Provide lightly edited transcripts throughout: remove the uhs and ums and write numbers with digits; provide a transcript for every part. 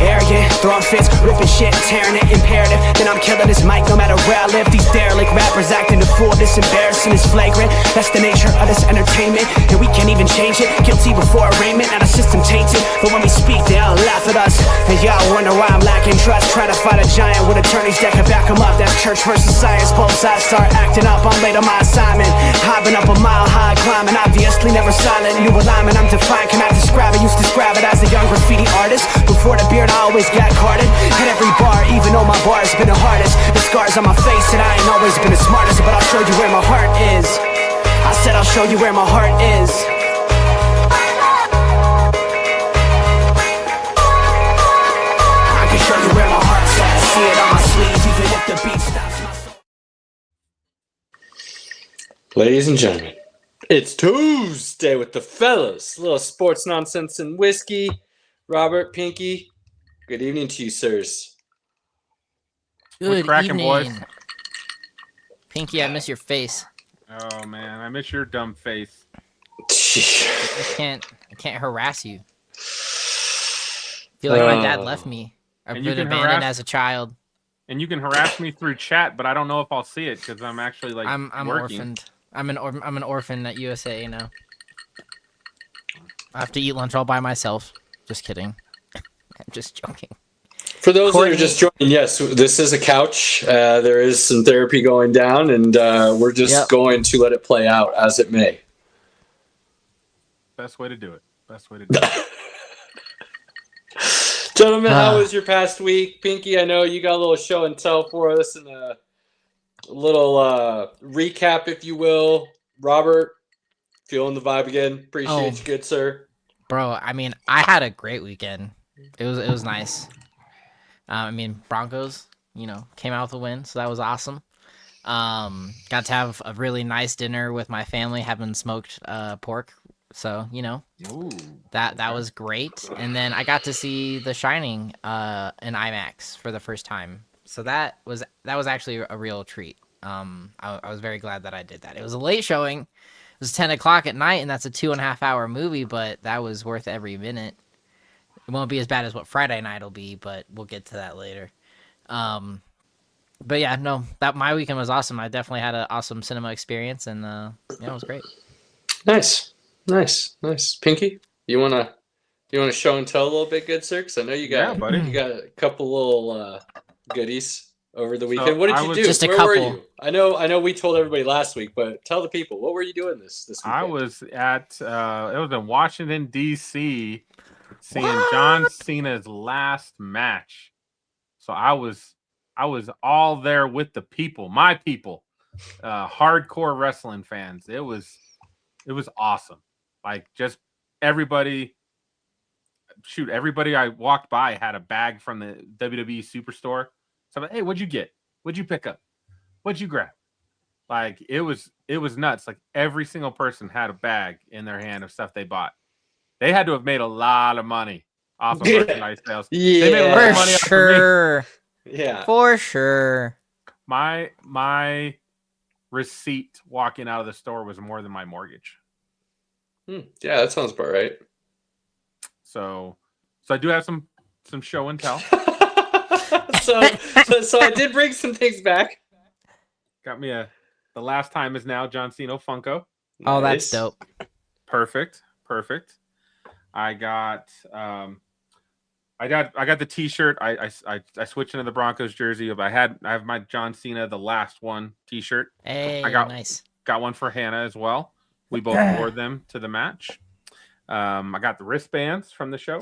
Arrogant, throwing fits, ripping shit, tearing it, imperative. Then I'm killing this mic no matter where I live. These derelict rappers acting a fool, this embarrassing is flagrant. That's the nature of this entertainment, and we can't even change it. Guilty before arraignment, now the system tainted. But when we speak, they all laugh at us. And y'all wonder why I'm lacking trust. Try to fight a giant with attorneys that can back them up. That's church versus science, both sides start acting up. I'm late on my assignment, hopping up a mile high, climbing, obviously never silent. New alignment, I'm defiant, cannot describe it. Used to describe it as a young graffiti artist. Before the beard, I always got carded. Hit every bar, even though my bar's been the hardest. The scars on my face, and I ain't always been the smartest. But I'll show you where my heart is. I said I'll show you where my heart is. I can show you where my heart's at. See it on my sleeve, even if the beat stops my soul. Ladies and gentlemen, it's Tuesday with the fellas. A little sports nonsense and whiskey. Robert, Pinky, good evening to you, sirs. Good cracking, evening. boys? Pinky, I miss your face. Oh man, I miss your dumb face. I can't harass you. I feel like my dad left me. I've And you been can abandoned harass- as a child. And you can harass me through chat, but I don't know if I'll see it because I'm actually like I'm working. orphaned. I'm an orphan at USA, you know. I have to eat lunch all by myself. Just kidding. I'm just joking. For those Courtney- that are just joining, yes, this is a couch. There is some therapy going down, and we're just going to let it play out as it may. Best way to do it. Best way to do it. Gentlemen, how was your past week? Pinky, I know you got a little show and tell for us and a little recap, if you will. Robert, feeling the vibe again. Appreciate you, good sir. Bro, I mean, I had a great weekend. It was nice. I mean, Broncos, came out with a win, so that was awesome. Got to have a really nice dinner with my family, having smoked pork. So, Ooh, that was great. And then I got to see The Shining in IMAX for the first time. So that was actually a real treat. I was very glad that I did that. It was a late showing. It was 10 o'clock at night, and that's a 2.5 hour movie, but that was worth every minute. It won't be as bad as what Friday night will be, but we'll get to that later. But yeah, no, my weekend was awesome. I definitely had an awesome cinema experience, and it was great. Nice. Pinky, you wanna show and tell a little bit, good sir? Because I know you got, buddy. You got a couple little goodies over the weekend. So What did you do? Just a Where were couple. you? I know we told everybody last week, but tell the people, what were you doing this weekend? I was at it was in Washington D.C. seeing John Cena's last match. So I was all there with the people, my people, hardcore wrestling fans. It was awesome. Like, just everybody I walked by had a bag from the WWE Superstore. So I'm like, hey, what'd you get? What'd you pick up? What'd you grab? Like, it was nuts. Like, every single person had a bag in their hand of stuff they bought. They had to have made a lot of money off of merchandise sales. Yeah, They made a lot of money For off of me. sure. Yeah. For sure. My receipt walking out of the store was more than my mortgage. Yeah, that sounds about right. So I do have some show and tell. so I did bring some things back. Got me the last time is now John Cena Funko. Oh, that's Nice. dope. Perfect. I got the T-shirt. I switched into the Broncos jersey. I have my John Cena the last one T-shirt. Hey, nice. Got one for Hannah as well. We both wore them to the match. I got the wristbands from the show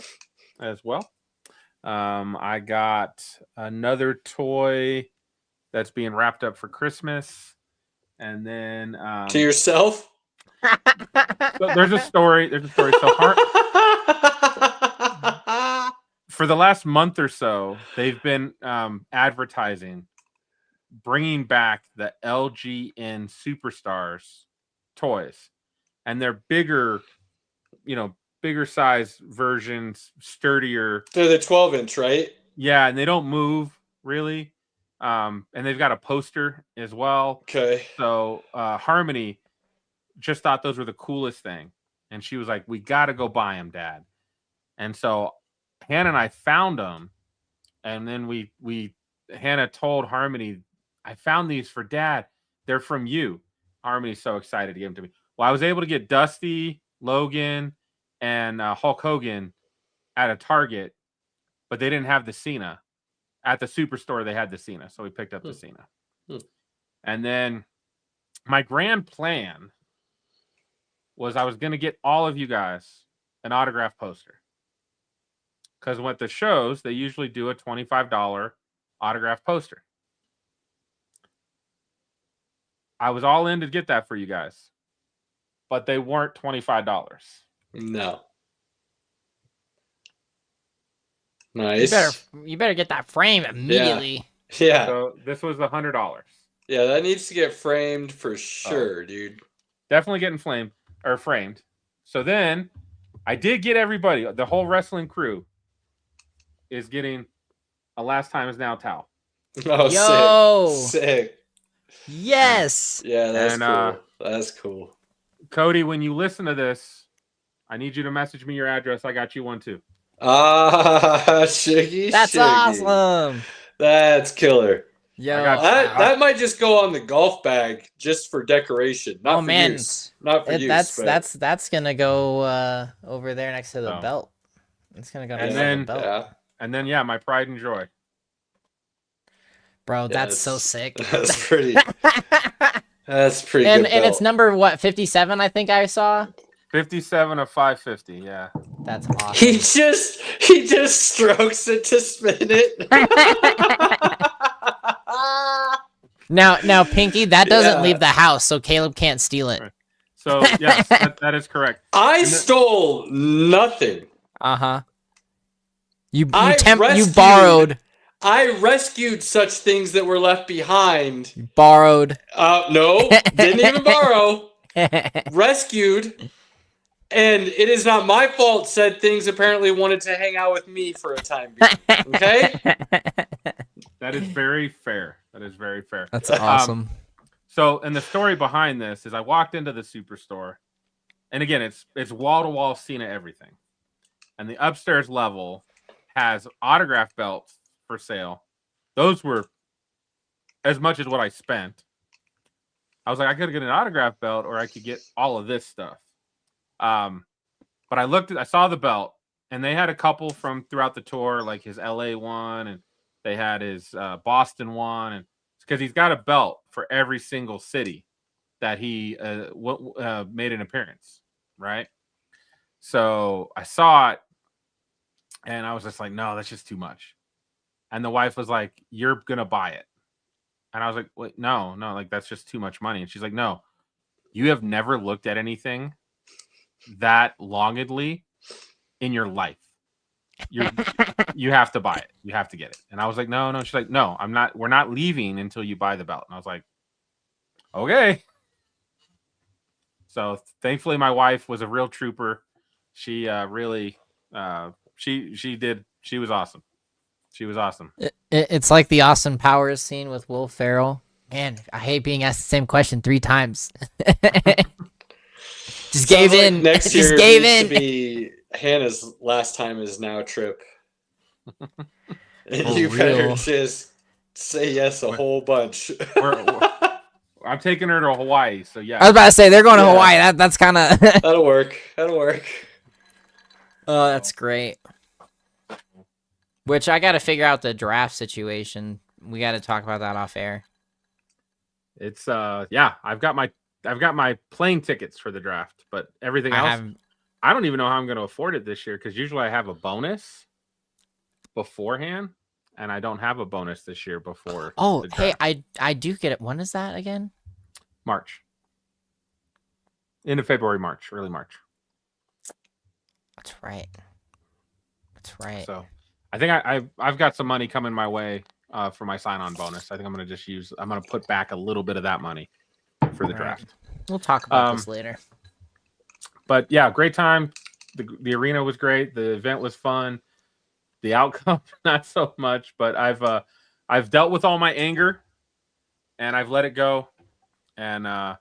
as well. I got another toy that's being wrapped up for Christmas. And then To yourself? so there's a story. So for the last month or so, they've been advertising bringing back the LGN Superstars toys, and they're bigger size versions, sturdier. They're the 12-inch, right? Yeah, and they don't move really. And they've got a poster as well. Okay. So Harmony just thought those were the coolest thing, and she was like, "We got to go buy them, Dad." And so Hannah and I found them, and then Hannah told Harmony, I found these for Dad. They're from you. Harmony's so excited to give them to me. Well, I was able to get Dusty, Logan, and Hulk Hogan at a Target, but they didn't have the Cena. At the Superstore, they had the Cena, so we picked up the Cena. And then my grand plan was I was going to get all of you guys an autograph poster. Because at the shows, they usually do a $25 autograph poster. I was all in to get that for you guys, but they weren't $25. No. Nice. You better get that frame immediately. Yeah. So this was $100. Yeah, that needs to get framed for sure, dude. Definitely getting framed. So then I did get everybody, the whole wrestling crew is getting a Last Time Is Now towel. Oh, Yo. sick. Yes. Yeah, that's cool. That's cool. Cody, when you listen to this, I need you to message me your address. I got you one too. Shiggy. That's awesome. That's killer. Yo, that might just go on the golf bag just for decoration. Not for use. Not for use. That's gonna go over there next to the belt. It's gonna go next to the belt. And then my pride and joy. Bro, that's so sick. That's pretty. That's pretty. And good it's number what, 57? I think I saw. 57 of 550. Yeah. That's awesome. He just strokes it to spin it. Now, Pinky, that doesn't leave the house, so Caleb can't steal it. Right. So yes, that is correct. I stole nothing. You borrowed. I rescued such things that were left behind. You borrowed. No, didn't even borrow. Rescued. And it is not my fault said things apparently wanted to hang out with me for a time being. Okay? That is very fair. That is very fair. That's awesome. So, and the story behind this is I walked into the Superstore, and again, it's wall-to-wall Cena everything. And the upstairs level has autograph belts for sale. Those were as much as what I spent. I was like, I could get an autograph belt or I could get all of this stuff. But I saw the belt, and they had a couple from throughout the tour, like his LA one, and they had his Boston one, and because he's got a belt for every single city that he made an appearance, right? So I saw it, and I was just like, no, that's just too much. And the wife was like, you're gonna buy it. And I was like, wait, no, like that's just too much money. And she's like, no, you have never looked at anything that longedly in your life. You have to buy it. You have to get it. And I was like, no. She's like, no, we're not leaving until you buy the belt. And I was like, okay. So thankfully my wife was a real trooper. She really she was awesome. She was awesome. It's like the Austin Powers scene with Will Ferrell. Man, I hate being asked the same question 3 times. Just gave in. Next year just gave in. To be Hannah's Last Time Is Now trip. And you better just say yes a whole bunch. I'm taking her to Hawaii, so yeah. I was about to say they're going to Hawaii. That's kind of That'll work. Oh, that's great. Which I got to figure out the draft situation. We got to talk about that off air. It's I've got my plane tickets for the draft, but everything else I don't even know how I'm going to afford it this year because usually I have a bonus beforehand, and I don't have a bonus this year before. Oh, hey, I do get it. When is that again? March. End of February, March, early March. That's right. So I think I've got some money coming my way for my sign-on bonus. I think I'm going to put back a little bit of that money for the draft. We'll talk about this later. But yeah, great time. The arena was great. The event was fun. The outcome, not so much. But I've dealt with all my anger, and I've let it go. And I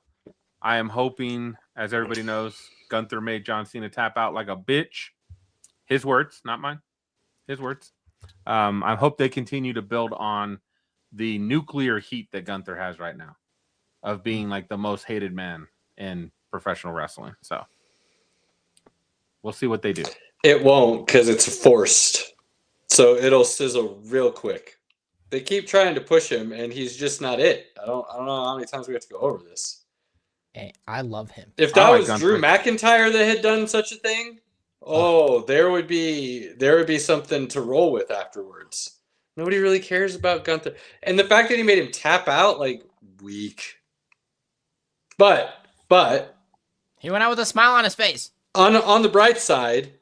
am hoping, as everybody knows, Gunther made John Cena tap out like a bitch. His words, not mine. His words. I hope they continue to build on the nuclear heat that Gunther has right now of being like the most hated man in professional wrestling. So we'll see what they do. It won't because it's forced. So it'll sizzle real quick. They keep trying to push him, and he's just not it. I don't know how many times we have to go over this. Hey, I love him. If that like was Gunther. Drew McIntyre that had done such a thing, there would be something to roll with afterwards. Nobody really cares about Gunther. And the fact that he made him tap out, like, weak. But He went out with a smile on his face. on the bright side,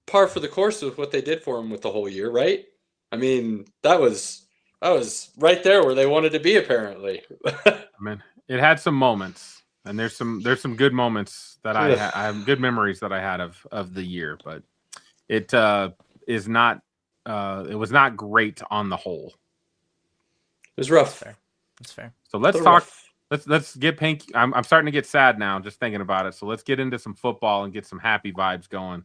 par for the course with what they did for him with the whole year, right? I mean, that was right there where they wanted to be, apparently. I mean, it had some moments, and there's some good moments that I have good memories that I had of the year, but it is not it was not great on the whole. It was rough. That's fair. So let's They're talk. rough. Let's get Pinky. I'm starting to get sad now just thinking about it. So let's get into some football and get some happy vibes going.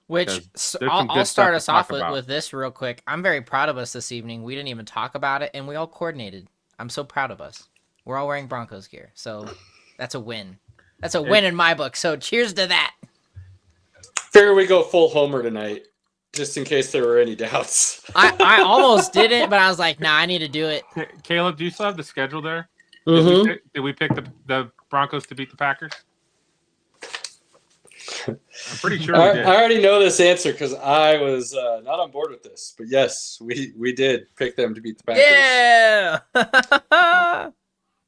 Which There's some I'll good start stuff us to off talk about. with this real quick. I'm very proud of us this evening. We didn't even talk about it, and we all coordinated. I'm so proud of us. We're all wearing Broncos gear, so that's a win. That's a win in my book. So cheers to that. Figure we go full homer tonight, just in case there were any doubts. I almost didn't, but I was like, nah, I need to do it. Caleb, do you still have the schedule there? Mm-hmm. Did we pick the Broncos to beat the Packers? I'm pretty sure we did. I already know this answer because I was not on board with this. But yes, we did pick them to beat the Packers.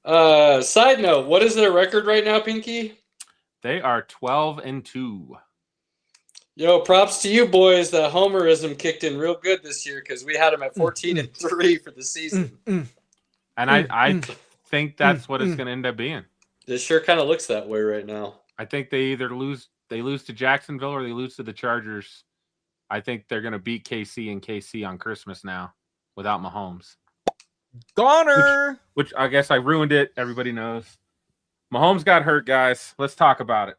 Yeah. Side note, what is their record right now, Pinky? They are 12-2. Yo, props to you boys. The homerism kicked in real good this year because we had them at 14-3 for the season. And I think that's what it's going to end up being. It sure kind of looks that way right now. I think they either lose to Jacksonville or they lose to the Chargers. I think they're going to beat KC and KC on Christmas now without Mahomes. Goner. Which I guess I ruined it. Everybody knows. Mahomes got hurt, guys. Let's talk about it.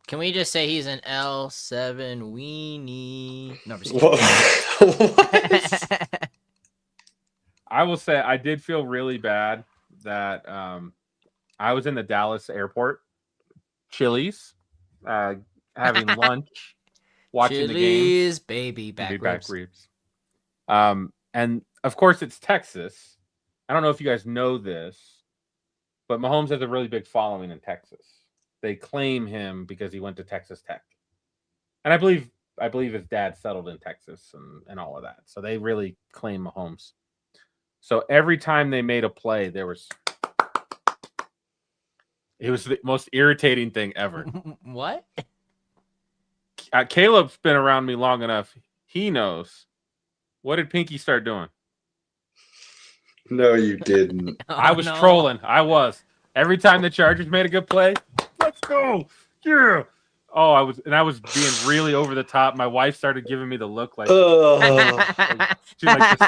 Can we just say he's an L7 weenie? No, I'm just kidding. I will say I did feel really bad that I was in the Dallas airport, Chili's, having lunch, watching the game. Chili's, baby back ribs. And of course, it's Texas. I don't know if you guys know this, but Mahomes has a really big following in Texas. They claim him because he went to Texas Tech, and I believe his dad settled in Texas and all of that. So they really claim Mahomes. So every time they made a play, it was the most irritating thing ever. What? Caleb's been around me long enough. He knows. What did Pinky start doing? No, you didn't. I was trolling. I was. Every time the Chargers made a good play, let's go. Yeah. Oh, I was being really over the top. My wife started giving me the look like she's like,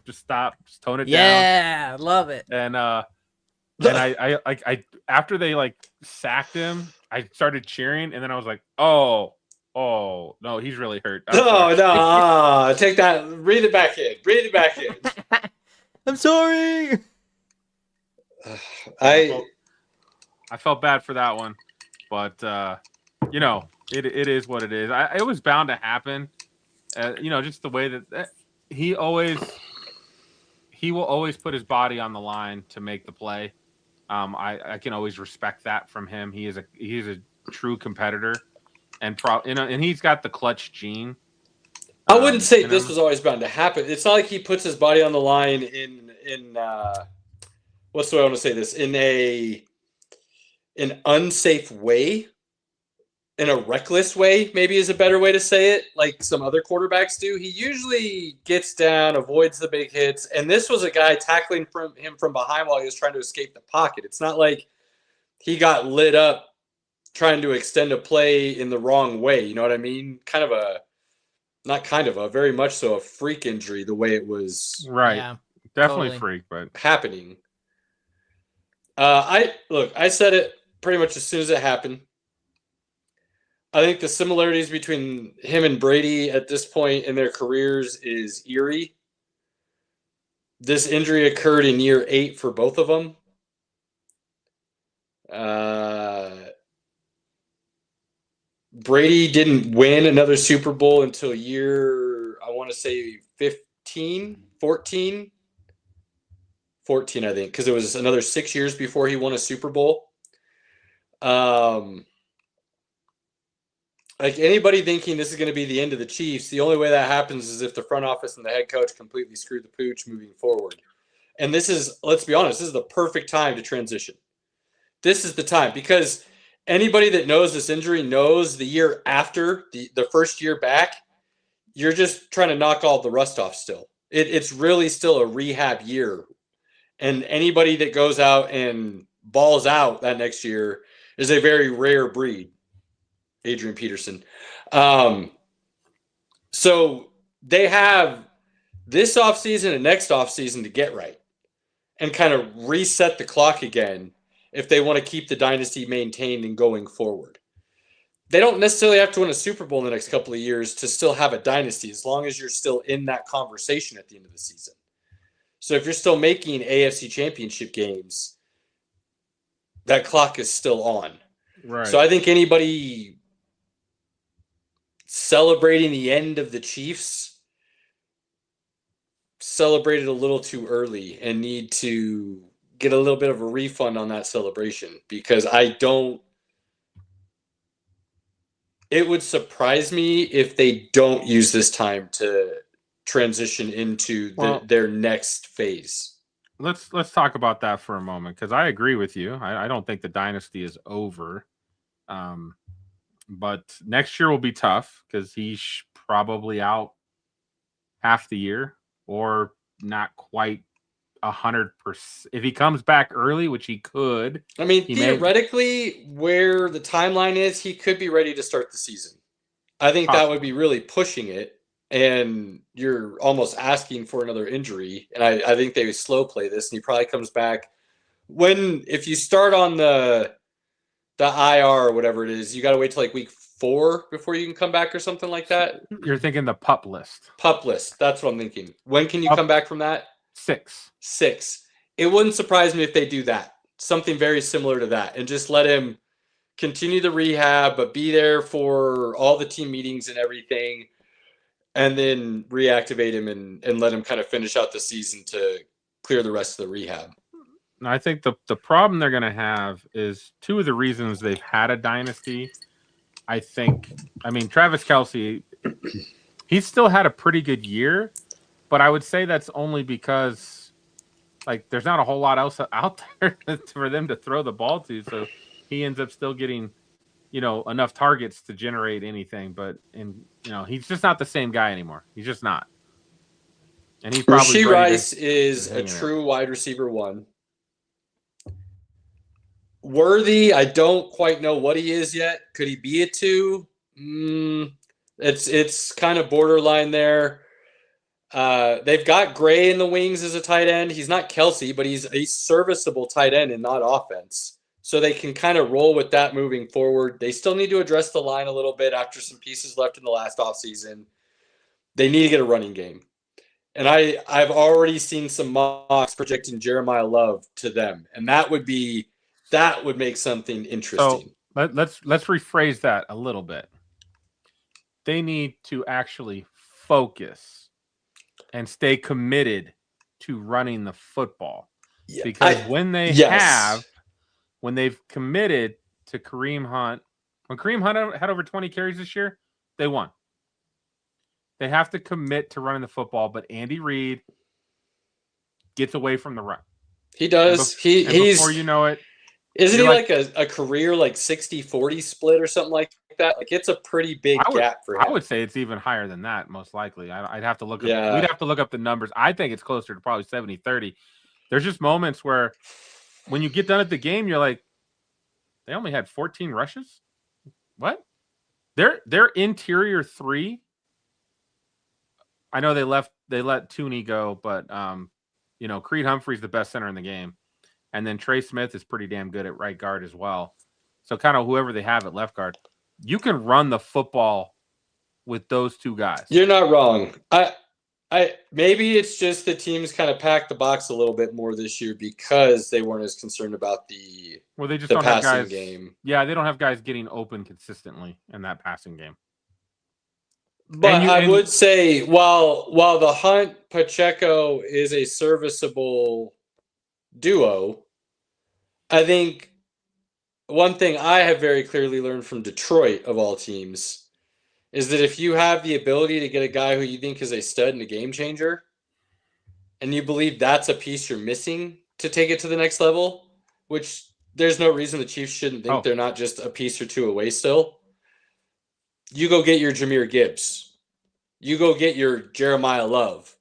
just stop, just tone it down. Yeah, love it. And I after they like sacked him, I started cheering, and then I was like, oh no, he's really hurt. No, take that. Breathe it back in. I'm sorry. I felt bad for that one, but it is what it is. It was bound to happen. Just the way that he will always put his body on the line to make the play. I can always respect that from him. He is a true competitor, and he's got the clutch gene. I wouldn't say this was always bound to happen. It's not like he puts his body on the line in what's the way I want to say this? In an unsafe way, in a reckless way, maybe is a better way to say it, like some other quarterbacks do. He usually gets down, avoids the big hits, and this was a guy tackling him from behind while he was trying to escape the pocket. It's not like he got lit up trying to extend a play in the wrong way. You know what I mean? Very much so a freak injury, the way it was right. Yeah, Definitely totally. freak, but happening. I said it pretty much as soon as it happened. I think the similarities between him and Brady at this point in their careers is eerie. This injury occurred in year 8 for both of them. Brady didn't win another Super Bowl until year, I want to say 15, 14. 14, I think, because it was another 6 years before he won a Super Bowl. Like anybody thinking this is going to be the end of the Chiefs, the only way that happens is if the front office and the head coach completely screw the pooch moving forward. And this is, let's be honest, this is the perfect time to transition. This is the time because anybody that knows this injury knows the year after, the first year back, you're just trying to knock all the rust off still. It's really still a rehab year. And anybody that goes out and balls out that next year is a very rare breed. Adrian Peterson. So they have this offseason and next offseason to get right and kind of reset the clock again if they want to keep the dynasty maintained and going forward. They don't necessarily have to win a Super Bowl in the next couple of years to still have a dynasty as long as you're still in that conversation at the end of the season. So if you're still making AFC championship games, that clock is still on. Right. So I think anybody celebrating the end of the Chiefs celebrated a little too early and need to get a little bit of a refund on that celebration because it would surprise me if they don't use this time to transition into their next phase. Let's talk about that for a moment because I agree with you. I don't think the dynasty is over. But next year will be tough because he's probably out half the year or not quite 100%. If he comes back early, which he could. I mean, theoretically, where the timeline is, he could be ready to start the season. I think that would be really pushing it, and you're almost asking for another injury. And I think they would slow play this, and he probably comes back. If you start on the IR or whatever it is, you got to wait till like week 4 before you can come back or something like that. You're thinking the PUP list. PUP list. That's what I'm thinking. When can you come back from that? 6. It wouldn't surprise me if they do that. Something very similar to that and just let him continue the rehab, but be there for all the team meetings and everything. And then reactivate him and let him kind of finish out the season to clear the rest of the rehab. I think the problem they're going to have is two of the reasons they've had a dynasty. I mean, Travis Kelce, he's still had a pretty good year, but I would say that's only because, like, there's not a whole lot else out there for them to throw the ball to. So he ends up still getting, enough targets to generate anything. But, he's just not the same guy anymore. He's just not. And he probably Rashee Rice is a true wide receiver 1. Worthy, I don't quite know what he is yet. Could he be a 2? It's kind of borderline there. They've got Gray in the wings as a tight end. He's not Kelce, but he's a serviceable tight end and not offense. So they can kind of roll with that moving forward. They still need to address the line a little bit after some pieces left in the last offseason. They need to get a running game. And I've already seen some mocks projecting Jeremiah Love to them. And that would make something interesting. So let's rephrase that a little bit. They need to actually focus and stay committed to running the football. Yeah, because when they've committed to Kareem Hunt, when Kareem Hunt had over 20 carries this year, they won. They have to commit to running the football, but Andy Reid gets away from the run. He does. He's before you know it. Isn't he like a career like 60-40 split or something like that? Like it's a pretty big gap for him. I would say it's even higher than that, most likely. I'd have to look we'd have to look up the numbers. I think it's closer to probably 70-30. There's just moments where when you get done at the game, you're like, they only had 14 rushes? What? Their interior 3. I know they let Tooney go, but Creed Humphrey's the best center in the game. And then Trey Smith is pretty damn good at right guard as well. So kind of whoever they have at left guard. You can run the football with those two guys. You're not wrong. I maybe it's just the teams kind of packed the box a little bit more this year because they weren't as concerned about the Well, they just the don't have passing guys. game. Yeah, they don't have guys getting open consistently in that passing game. But I would say while the Hunt Pacheco is a serviceable duo, I think one thing I have very clearly learned from Detroit of all teams is that if you have the ability to get a guy who you think is a stud and a game changer, and you believe that's a piece you're missing to take it to the next level, which there's no reason the Chiefs shouldn't think they're not just a piece or two away still, you go get your Jahmyr Gibbs. You go get your Jeremiah Love,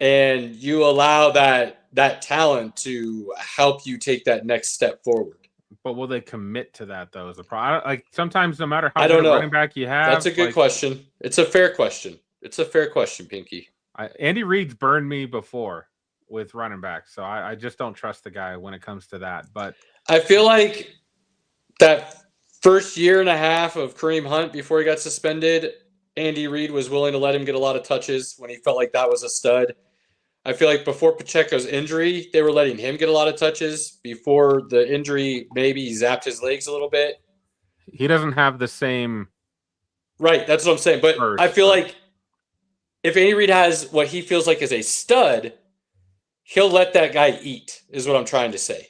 and you allow that talent to help you take that next step forward. But will they commit to that though? Is the problem? Like sometimes, no matter how I good don't a know. running back you have, That's a good question. It's a fair question. It's a fair question, Pinky. Andy Reid's burned me before with running backs, so I just don't trust the guy when it comes to that. But I feel like that first year and a half of Kareem Hunt before he got suspended, Andy Reid was willing to let him get a lot of touches when he felt like that was a stud. I feel like before Pacheco's injury, they were letting him get a lot of touches. Before the injury, maybe he zapped his legs a little bit. he doesn't have the same. Right, that's what I'm saying. But I feel like if Andy Reid has what he feels like is a stud, he'll let that guy eat, is what I'm trying to say.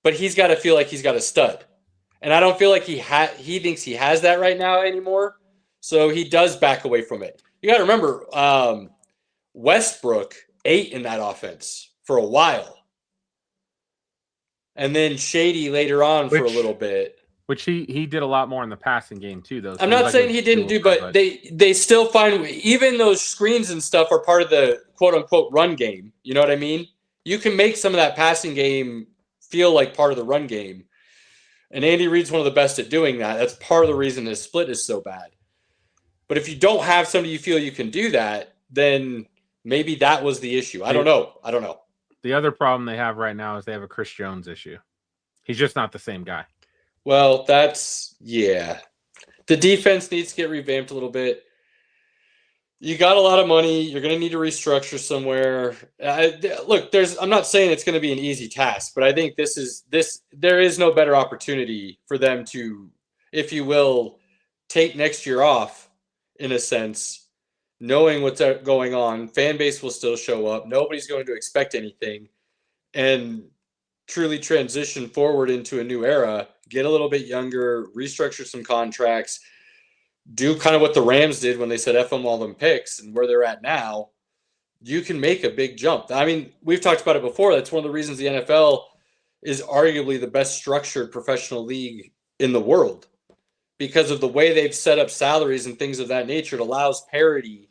But he's got to feel like he's got a stud. And I don't feel like he thinks he has that right now anymore. So he does back away from it. You got to remember, Westbrook ate in that offense for a while. And then Shady later on for a little bit. Which he did a lot more in the passing game too, though. So I'm not saying he didn't do, but they still find, even those screens and stuff are part of the quote unquote run game. You know what I mean? You can make some of that passing game feel like part of the run game. And Andy Reid's one of the best at doing that. That's part of the reason his split is so bad. But if you don't have somebody you feel you can do that, then maybe that was the issue. I don't know. The other problem they have right now is they have a Chris Jones issue. He's just not the same guy. Well, yeah. The defense needs to get revamped a little bit. You got a lot of money. You're going to need to restructure somewhere. Look, I'm not saying it's going to be an easy task, but I think there is no better opportunity for them to, if you will, take next year off in a sense, knowing what's going on. Fan base will still show up. Nobody's going to expect anything, and truly transition forward into a new era, get a little bit younger, restructure some contracts, do kind of what the Rams did when they said F them all them picks and where they're at now. You can make a big jump. I mean, we've talked about it before. That's one of the reasons the NFL is arguably the best structured professional league in the world, because of the way they've set up salaries and things of that nature. It allows parity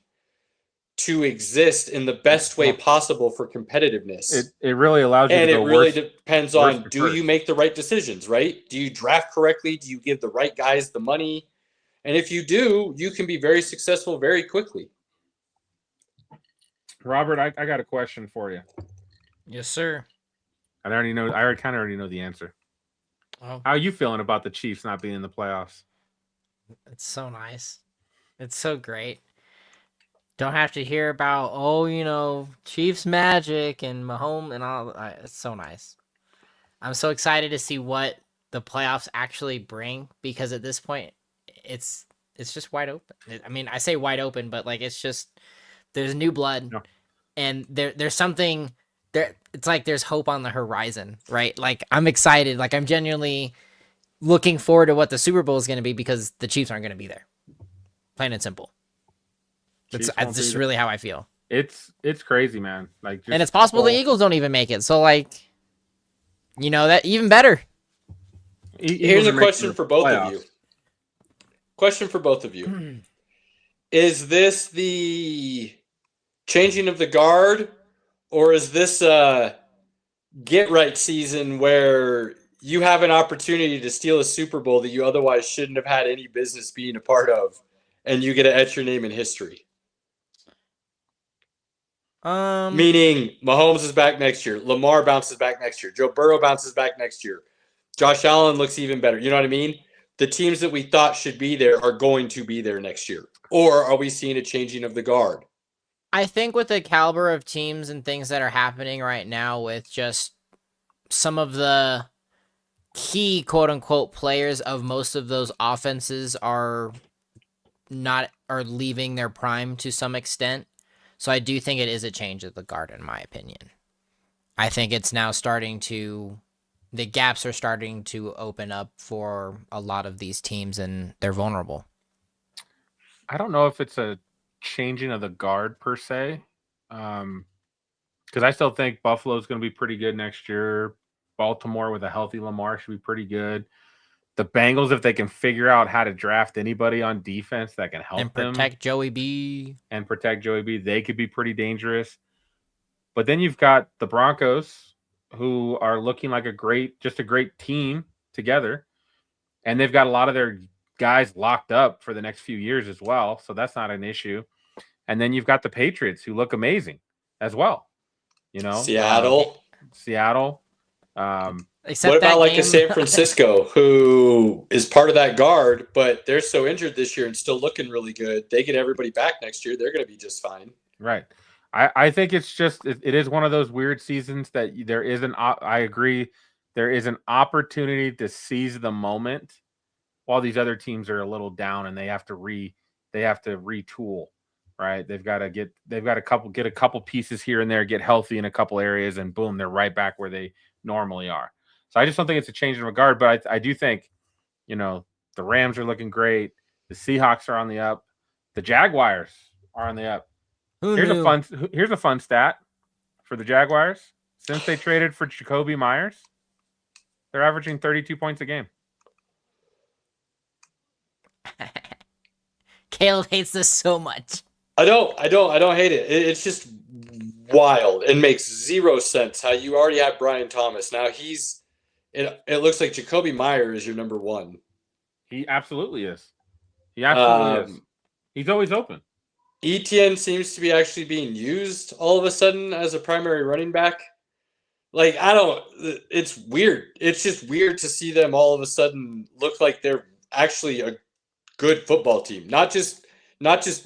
to exist in the best way possible for competitiveness. It really allows you and to go it really worse, depends worse on, to do first. you make the right decisions, right? Do you draft correctly? Do you give the right guys the money? And if you do, you can be very successful very quickly. Robert, I got a question for you. Yes, sir. I kind of already know the answer. Oh, How are you feeling about the Chiefs not being in the playoffs? it's so nice. It's so great. Don't have to hear about, Chiefs magic and Mahomes and all. It's so nice. I'm so excited to see what the playoffs actually bring, because at this point, it's just wide open. I mean, I say wide open, but like it's just there's new blood, and there's something there. It's like there's hope on the horizon, right? Like I'm excited. Like I'm genuinely looking forward to what the Super Bowl is going to be, because the Chiefs aren't going to be there. Plain and simple. That's just really how I feel. It's crazy, man. Like, and it's possible the Eagles don't even make it. So like, that even better. Here's a question for both of you. Question for both of you. Is this the changing of the guard, or is this a get right season where you have an opportunity to steal a Super Bowl that you otherwise shouldn't have had any business being a part of, and you get to etch your name in history? Meaning Mahomes is back next year. Lamar bounces back next year. Joe Burrow bounces back next year. Josh Allen looks even better. You know what I mean? the teams that we thought should be there are going to be there next year? Or are we seeing a changing of the guard? I think with the caliber of teams and things that are happening right now with just some of the key quote unquote players of most of those offenses are leaving their prime to some extent. So I do think it is a change of the guard, in my opinion. I think it's now the gaps are starting to open up for a lot of these teams, and they're vulnerable. I don't know if it's a changing of the guard per se, because I still think Buffalo's going to be pretty good next year. Baltimore with a healthy Lamar should be pretty good. The Bengals, if they can figure out how to draft anybody on defense that can help and them protect Joey B. They could be pretty dangerous. But then you've got the Broncos, who are looking like a great team together, and they've got a lot of their guys locked up for the next few years as well, so that's not an issue. And then you've got the Patriots, who look amazing as well. Seattle. Except what about game... a San Francisco, who is part of that guard, but they're so injured this year and still looking really good? They get everybody back next year, they're going to be just fine. Right. I think it's just it is one of those weird seasons that I agree, there is an opportunity to seize the moment while these other teams are a little down and they have to retool. Right. They've got to get a couple pieces here and there, get healthy in a couple areas, and boom, they're right back where they normally are. So I just don't think it's a change in regard, but I do think, the Rams are looking great. The Seahawks are on the up. The Jaguars are on the up. Here's a fun stat for the Jaguars. Since they traded for Jacoby Myers, they're averaging 32 points a game. Caleb hates this so much. I don't hate it. It's just wild and makes zero sense how you already have Brian Thomas. Now it looks like Jacoby Myers is your number one. He absolutely is. Is. He's always open. Etienne seems to be actually being used all of a sudden as a primary running back. It's weird. It's just weird to see them all of a sudden look like they're actually a good football team. Not just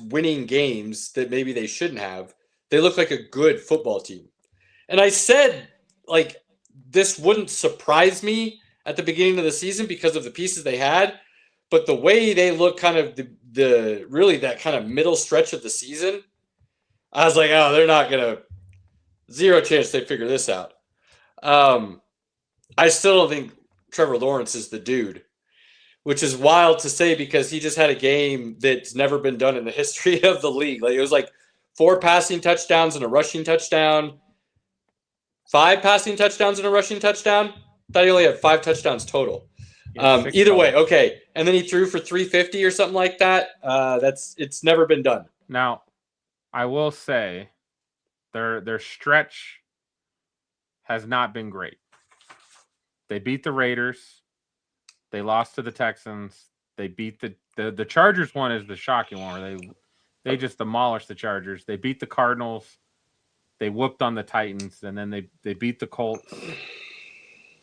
winning games that maybe they shouldn't have. They look like a good football team. And I said, this wouldn't surprise me at the beginning of the season because of the pieces they had. But the way they look kind of the really that kind of middle stretch of the season, I was like, oh, they're not going to – zero chance they figure this out. I still don't think Trevor Lawrence is the dude, which is wild to say because he just had a game that's never been done in the history of the league. It was 4 passing touchdowns and a rushing touchdown, 5 passing touchdowns and a rushing touchdown. I thought he only had 5 touchdowns total. Either way, okay. And then he threw for 350 or something like that. It's never been done. Now, I will say their stretch has not been great. They beat the Raiders. They lost to the Texans. They beat the Chargers. One is the shocking one where they just demolished the Chargers. They beat the Cardinals. They whooped on the Titans, and then they beat the Colts.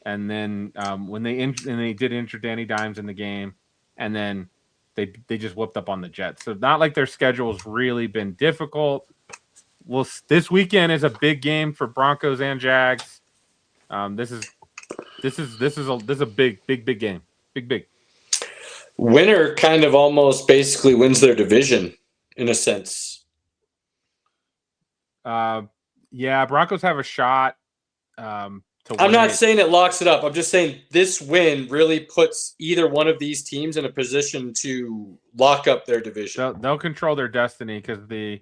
And then when they did injure Danny Dimes in the game, and then they just whooped up on the Jets. So not like their schedule's really been difficult. Well, this weekend is a big game for Broncos and Jags. This is a big game. Big. Winner kind of almost basically wins their division in a sense. Yeah, Broncos have a shot. I'm not saying it locks it up. I'm just saying this win really puts either one of these teams in a position to lock up their division. They'll control their destiny because the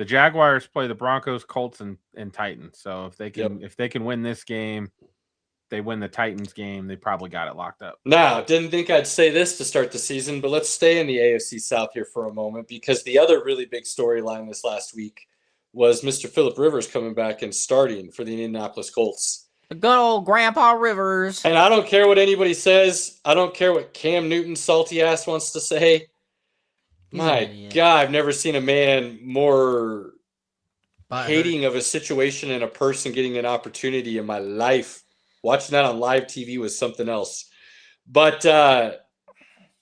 Jaguars play the Broncos, Colts, and Titans. So if they can win this game, they win the Titans game, they probably got it locked up. Now, didn't think I'd say this to start the season, but let's stay in the AFC South here for a moment because the other really big storyline this last week was Mr. Phillip Rivers coming back and starting for the Indianapolis Colts. The good old Grandpa Rivers. And I don't care what anybody says. I don't care what Cam Newton's salty ass wants to say. My God, I've never seen a man more hating of a situation and a person getting an opportunity in my life. Watching that on live TV was something else. But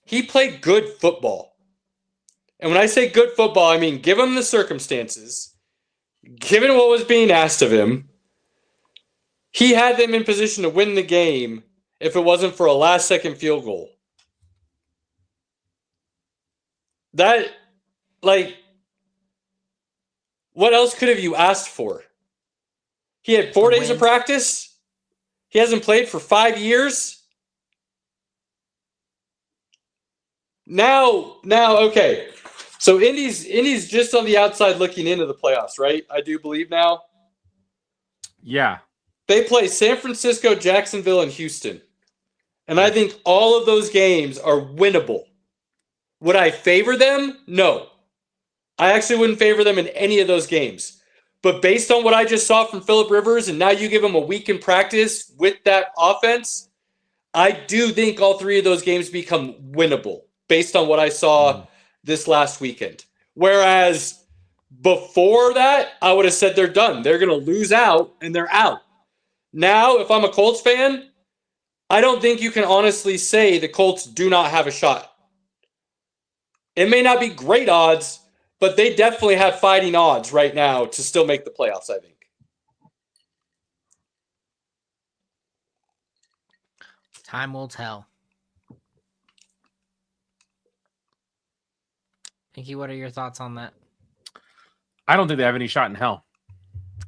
he played good football. And when I say good football, I mean given the circumstances, given what was being asked of him, he had them in position to win the game if it wasn't for a last-second field goal. That, like, what else could have you asked for? He had 4 days of practice. He hasn't played for 5 years. Now, okay. So Indy's just on the outside looking into the playoffs, right? I do believe now. Yeah. They play San Francisco, Jacksonville, and Houston. And I think all of those games are winnable. Would I favor them? No. I actually wouldn't favor them in any of those games. But based on what I just saw from Phillip Rivers, and now you give him a week in practice with that offense, I do think all 3 of those games become winnable based on what I saw this last weekend. Whereas before that, I would have said they're done. They're going to lose out, and they're out. Now, if I'm a Colts fan, I don't think you can honestly say the Colts do not have a shot. It may not be great odds, but they definitely have fighting odds right now to still make the playoffs, I think. Time will tell. Pinky, what are your thoughts on that? I don't think they have any shot in hell.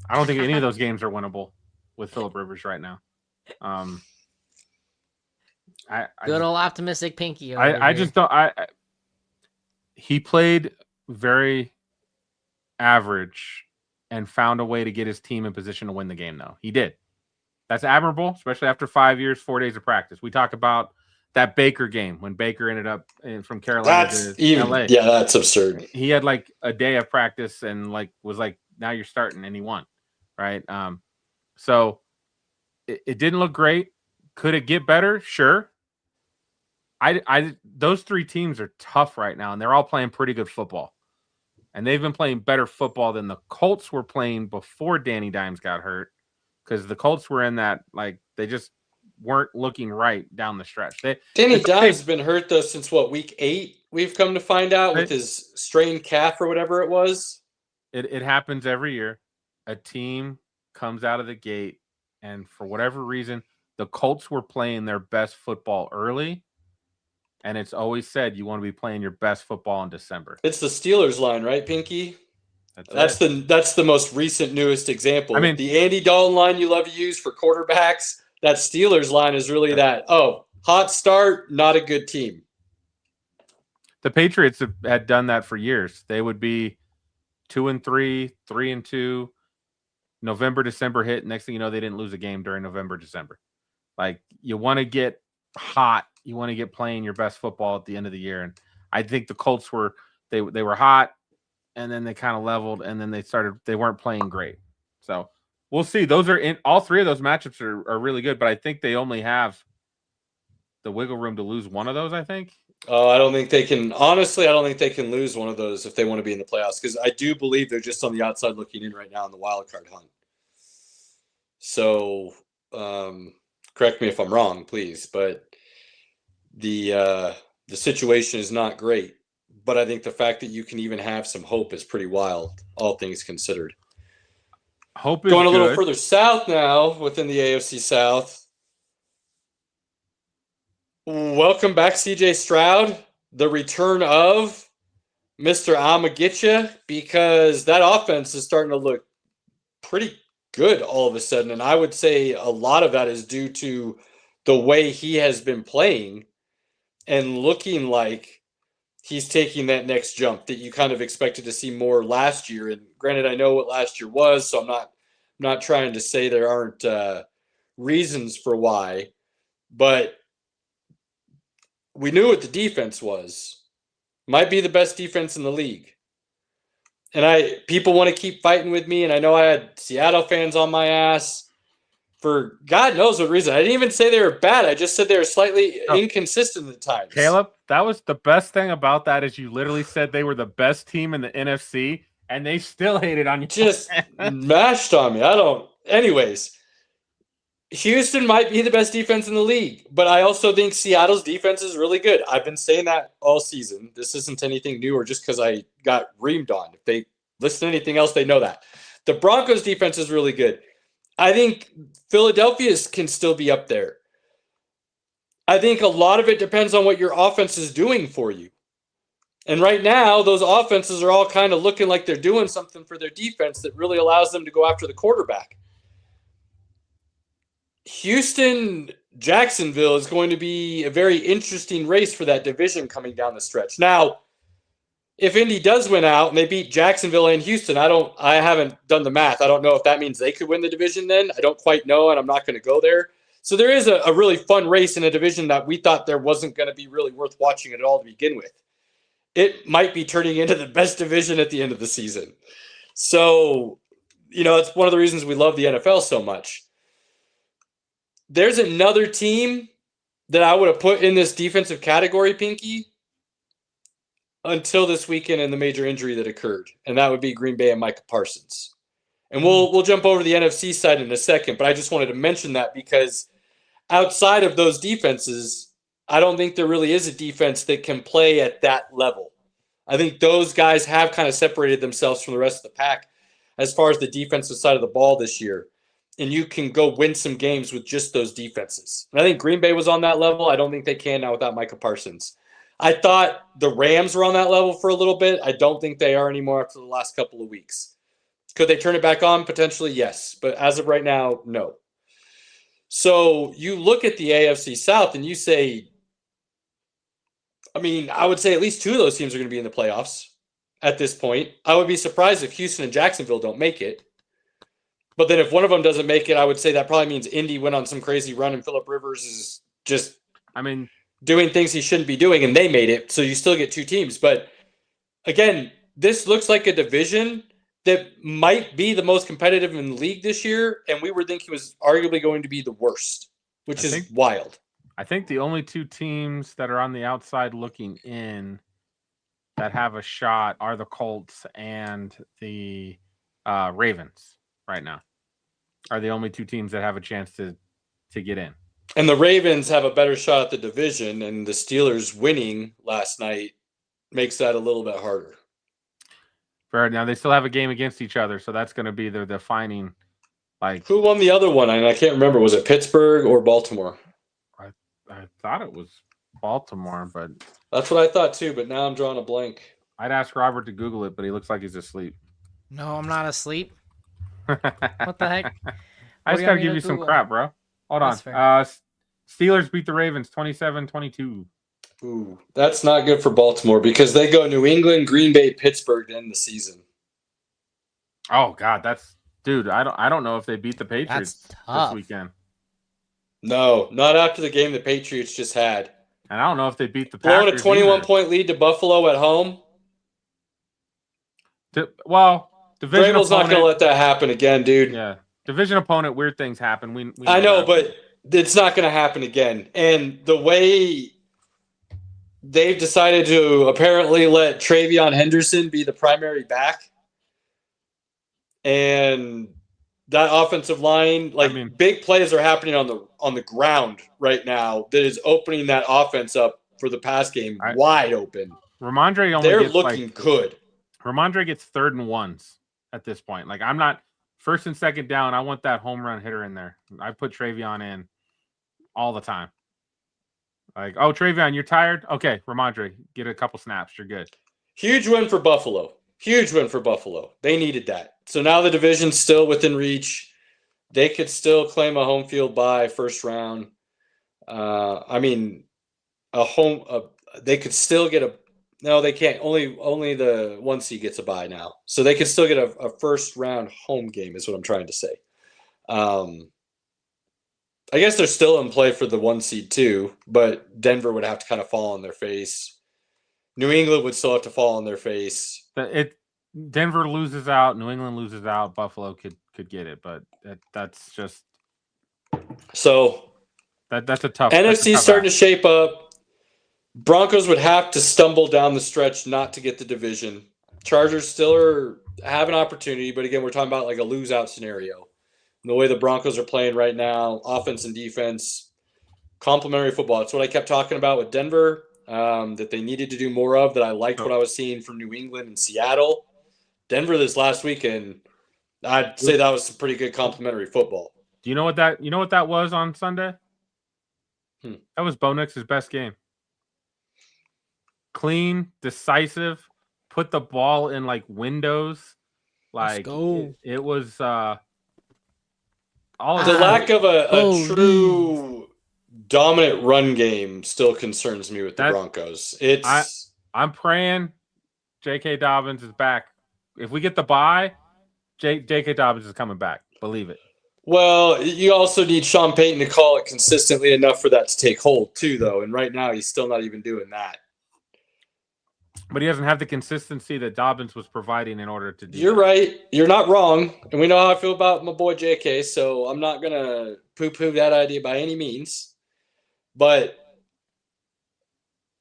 I don't think any of those games are winnable with Phillip Rivers right now. Good old optimistic Pinky. I just don't. He played very average and found a way to get his team in position to win the game, though. He did. That's admirable, especially after 5 years, 4 days of practice. We talk about that Baker game when Baker ended up from Carolina to LA. Yeah, that's absurd. He had like a day of practice and was like, now you're starting, and he won, right? So it didn't look great. Could it get better? Sure. Those 3 teams are tough right now, and they're all playing pretty good football. And they've been playing better football than the Colts were playing before Danny Dimes got hurt, because the Colts were in that, like, they just weren't looking right down the stretch. Danny Dimes has been hurt, though, since, week 8, we've come to find out, with his strained calf or whatever it was. It happens every year. A team comes out of the gate, and for whatever reason, the Colts were playing their best football early. And it's always said you want to be playing your best football in December. It's the Steelers line, right, Pinky? That's the most recent, newest example. I mean, the Andy Dalton line you love to use for quarterbacks, that Steelers line is really that, hot start, not a good team. The Patriots had done that for years. They would be 2-3, 3-2. November, December hit. Next thing you know, they didn't lose a game during November, December. Like, you want to get hot. You want to get playing your best football at the end of the year. And I think the Colts were hot, and then they kind of leveled, and then they weren't playing great. So we'll see. Those are in all 3 of those matchups are really good, but I think they only have the wiggle room to lose one of those, I think. I don't think they can. Honestly, I don't think they can lose one of those if they want to be in the playoffs, because I do believe they're just on the outside looking in right now in the wild card hunt. So, correct me if I'm wrong, please, but the situation is not great. But I think the fact that you can even have some hope is pretty wild, all things considered. Hope is going a little good. further south now within the AFC South. Welcome back, CJ Stroud. The return of Mr. Amagetcha, because that offense is starting to look pretty good all of a sudden. And I would say a lot of that is due to the way he has been playing and looking like he's taking that next jump that you kind of expected to see more last year. And granted, I know what last year was, so I'm not trying to say there aren't reasons for why, but we knew what the defense was. Might be the best defense in the league. And people want to keep fighting with me, and I know I had Seattle fans on my ass for God knows what reason. I didn't even say they were bad. I just said they were slightly inconsistent at times. Caleb, that was the best thing about that is you literally said they were the best team in the NFC, and they still hated on you. Just mashed on me. Anyways, Houston might be the best defense in the league, but I also think Seattle's defense is really good. I've been saying that all season. This isn't anything new or just because I got reamed on. If they listen to anything else, they know that. The Broncos' defense is really good. I think Philadelphia's can still be up there. I think a lot of it depends on what your offense is doing for you. And right now, those offenses are all kind of looking like they're doing something for their defense that really allows them to go after the quarterback. Houston, Jacksonville is going to be a very interesting race for that division coming down the stretch. Now, if Indy does win out and they beat Jacksonville and Houston, I haven't done the math. I don't know if that means they could win the division then. I don't quite know, and I'm not going to go there. So there is a really fun race in a division that we thought there wasn't going to be really worth watching at all to begin with. It might be turning into the best division at the end of the season. So, it's one of the reasons we love the NFL so much. There's another team that I would have put in this defensive category, Pinky, until this weekend and the major injury that occurred, and that would be Green Bay and Micah Parsons. And we'll jump over to the NFC side in a second, but I just wanted to mention that because outside of those defenses, I don't think there really is a defense that can play at that level. I think those guys have kind of separated themselves from the rest of the pack as far as the defensive side of the ball this year. And you can go win some games with just those defenses. And I think Green Bay was on that level. I don't think they can now without Micah Parsons. I thought the Rams were on that level for a little bit. I don't think they are anymore after the last couple of weeks. Could they turn it back on? Potentially, yes. But as of right now, no. So you look at the AFC South and you say, I would say at least two of those teams are going to be in the playoffs at this point. I would be surprised if Houston and Jacksonville don't make it. But then if one of them doesn't make it, I would say that probably means Indy went on some crazy run and Phillip Rivers is just doing things he shouldn't be doing, and they made it. So you still get two teams. But again, this looks like a division that might be the most competitive in the league this year, and we were thinking was arguably going to be the worst, which is wild. I think the only two teams that are on the outside looking in that have a shot are the Colts and the Ravens right now. Are the only two teams that have a chance to get in. And the Ravens have a better shot at the division, and the Steelers winning last night makes that a little bit harder. Fair. Now they still have a game against each other, so that's going to be their defining. Who won the other one? I can't remember. Was it Pittsburgh or Baltimore? I thought it was Baltimore, but that's what I thought too. But now I'm drawing a blank. I'd ask Robert to Google it, but he looks like he's asleep. No, I'm not asleep. What the heck? I just got to give you some crap, bro. Hold on. Steelers beat the Ravens 27-22. Ooh, that's not good for Baltimore because they go New England, Green Bay, Pittsburgh to end the season. Oh God, I don't know if they beat the Patriots this weekend. No, not after the game the Patriots just had. And I don't know if they beat the Packers. Blowing a 21-point lead to Buffalo at home. Division Vrabel's not going to let that happen again, dude. Yeah, division opponent, weird things happen. We I know, but it's not going to happen again. And the way they've decided to apparently let Travion Henderson be the primary back, and that offensive line, big plays are happening on the ground right now that is opening that offense up for the pass game wide open. They're looking good. Ramondre gets 3rd and 1s at this point. I'm not first and second down. I want that home run hitter in there. I put Travion in all the time. Travion, you're tired? Okay, Ramondre, get a couple snaps. You're good. Huge win for Buffalo. They needed that. So now the division's still within reach. They could still claim a home field bye first round. They could still get no, they can't. Only the 1 seed gets a bye now. So they could still get a first round home game is what I'm trying to say. I guess they're still in play for the 1 seed too, but Denver would have to kind of fall on their face. New England would still have to fall on their face. Denver loses out, New England loses out, Buffalo could get it, but that's just so that's a tough. NFC starting to shape up. Broncos would have to stumble down the stretch not to get the division. Chargers still have an opportunity, but again, we're talking about a lose-out scenario. the way the Broncos are playing right now, offense and defense, complementary football. That's what I kept talking about with Denver, that they needed to do more of, that I liked what I was seeing from New England and Seattle. Denver this last weekend, I'd say that was some pretty good complementary football. Do you know what that was on Sunday? That was Bo Nix's best game. Clean, decisive, put the ball in like windows. Like it was all the lack of a true dominant run game still concerns me with the Broncos. I'm praying J.K. Dobbins is back. If we get the bye, J.K. Dobbins is coming back. Believe it. Well, you also need Sean Payton to call it consistently enough for that to take hold too, though. And right now, he's still not even doing that. But he doesn't have the consistency that Dobbins was providing in order to do You're that. right. You're not wrong. And we know how I feel about my boy JK, so I'm not going to poo-poo that idea by any means. But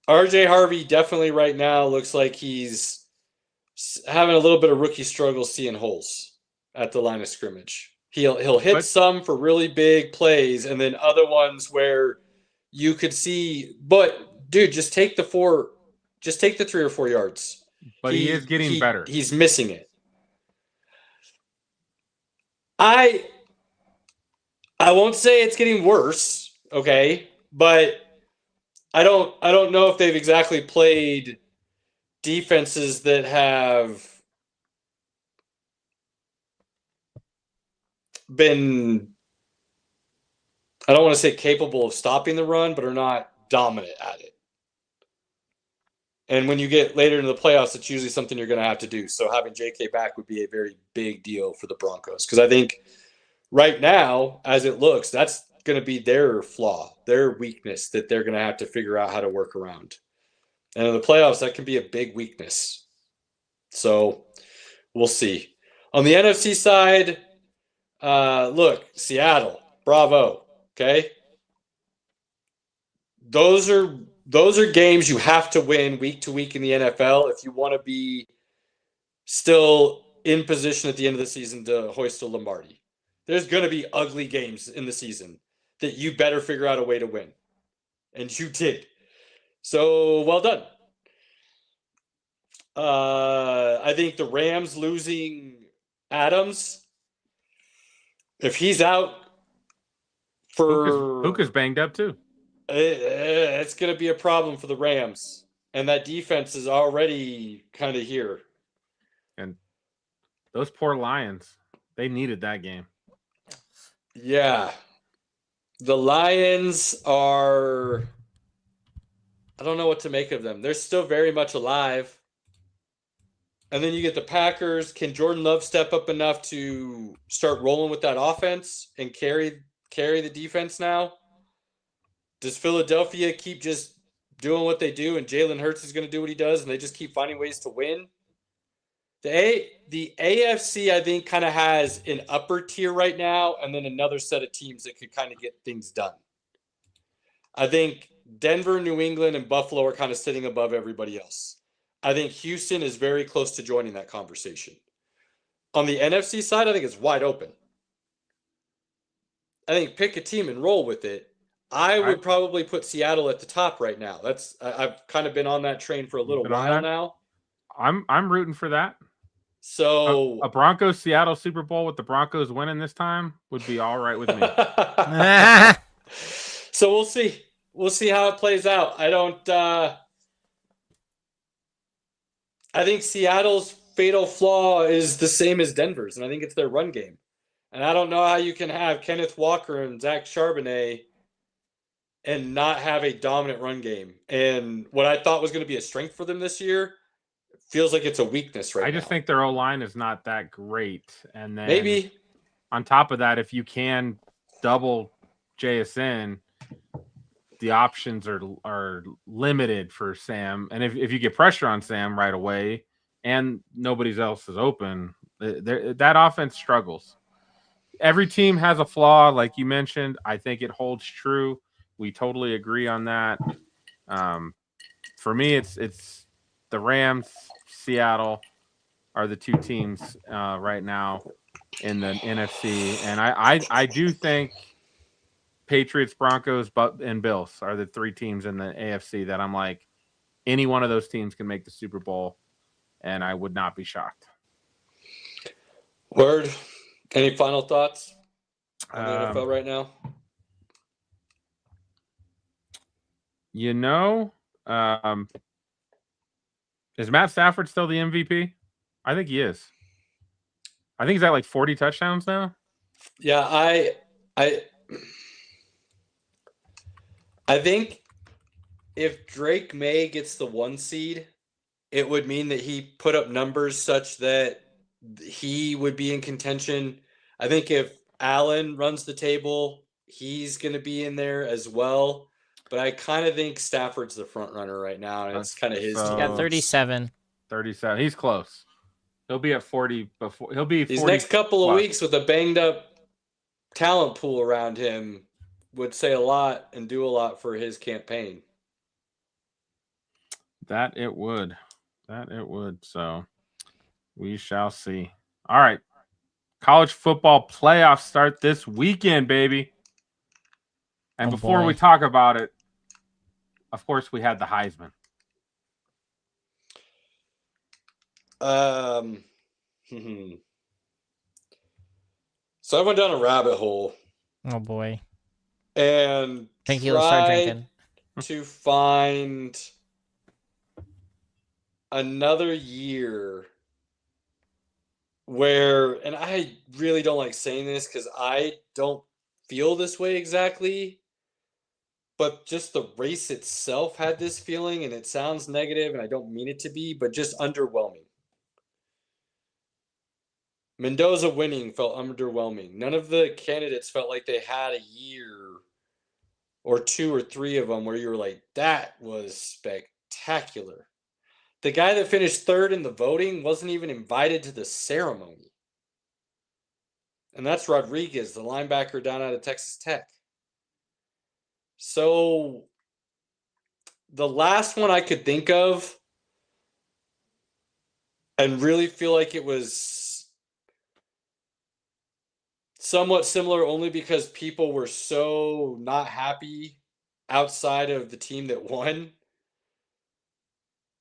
RJ Harvey definitely right now looks like he's having a little bit of rookie struggle seeing holes at the line of scrimmage. He'll hit some for really big plays, and then other ones where you could see, but dude, just take the 3 or 4 yards. But he is getting better. He's missing it. I won't say it's getting worse, okay? But I don't know if they've exactly played defenses that have been, I don't want to say capable of stopping the run, but are not dominant at it. And when you get later into the playoffs, it's usually something you're going to have to do. So having JK back would be a very big deal for the Broncos. Because I think right now, as it looks, that's going to be their flaw, their weakness that they're going to have to figure out how to work around. And in the playoffs, that can be a big weakness. So we'll see. On the NFC side, look, Seattle, bravo. Okay. Those are games you have to win week to week in the NFL if you want to be still in position at the end of the season to hoist a Lombardi. There's going to be ugly games in the season that you better figure out a way to win. And you did. So, well done. I think the Rams losing Adams, if he's out for... Puka's banged up too. It's going to be a problem for the Rams. And that defense is already kind of here. And those poor Lions, they needed that game. Yeah. The Lions are... I don't know what to make of them. They're still very much alive. And then you get the Packers. Can Jordan Love step up enough to start rolling with that offense and carry the defense now? Does Philadelphia keep just doing what they do and Jalen Hurts is going to do what he does and they just keep finding ways to win? The AFC, I think, kind of has an upper tier right now and then another set of teams that could kind of get things done. I think Denver, New England, and Buffalo are kind of sitting above everybody else. I think Houston is very close to joining that conversation. On the NFC side, I think it's wide open. I think pick a team and roll with it. I would probably put Seattle at the top right now. I've kind of been on that train for a little while now. I'm rooting for that. So a Broncos Seattle Super Bowl with the Broncos winning this time would be all right with me. So we'll see. We'll see how it plays out. I think Seattle's fatal flaw is the same as Denver's, and I think it's their run game. And I don't know how you can have Kenneth Walker and Zach Charbonnet and not have a dominant run game. And what I thought was going to be a strength for them this year feels like it's a weakness right now. I just think their O-line is not that great. And then maybe on top of that, if you can double JSN, the options are limited for Sam. And if you get pressure on Sam right away and nobody else is open, that offense struggles. Every team has a flaw, like you mentioned. I think it holds true. We totally agree on that. For me, it's the Rams, Seattle are the two teams right now in the NFC, and I do think Patriots, Broncos, and Bills are the three teams in the AFC that I'm like, any one of those teams can make the Super Bowl, and I would not be shocked. Word. Any final thoughts on the NFL right now? You know, is Matt Stafford still the MVP? I think he is. I think he's at like 40 touchdowns now. Yeah, I think if Drake May gets the 1 seed, it would mean that he put up numbers such that he would be in contention. I think if Allen runs the table, he's going to be in there as well. But I kind of think Stafford's the front runner right now, and it's kind of his. He got 37. 37. He's close. He'll be at 40 before. He'll be These 40 next couple of plus. weeks with a banged up talent pool around him would say a lot and do a lot for his campaign. That it would. So we shall see. All right. College football playoffs start this weekend, baby. And before we talk about it, of course, we had the Heisman. So I went down a rabbit hole. Oh boy. And Think he'll start drinking. To find another year where, and I really don't like saying this because I don't feel this way exactly, but just the race itself had this feeling, and it sounds negative, and I don't mean it to be, but just underwhelming. Mendoza winning felt underwhelming. None of the candidates felt like they had a year or 2 or 3 of them where you were like, that was spectacular. The guy that finished 3rd in the voting wasn't even invited to the ceremony. And that's Rodriguez, the linebacker down out of Texas Tech. So the last one I could think of and really feel like it was somewhat similar only because people were so not happy outside of the team that won.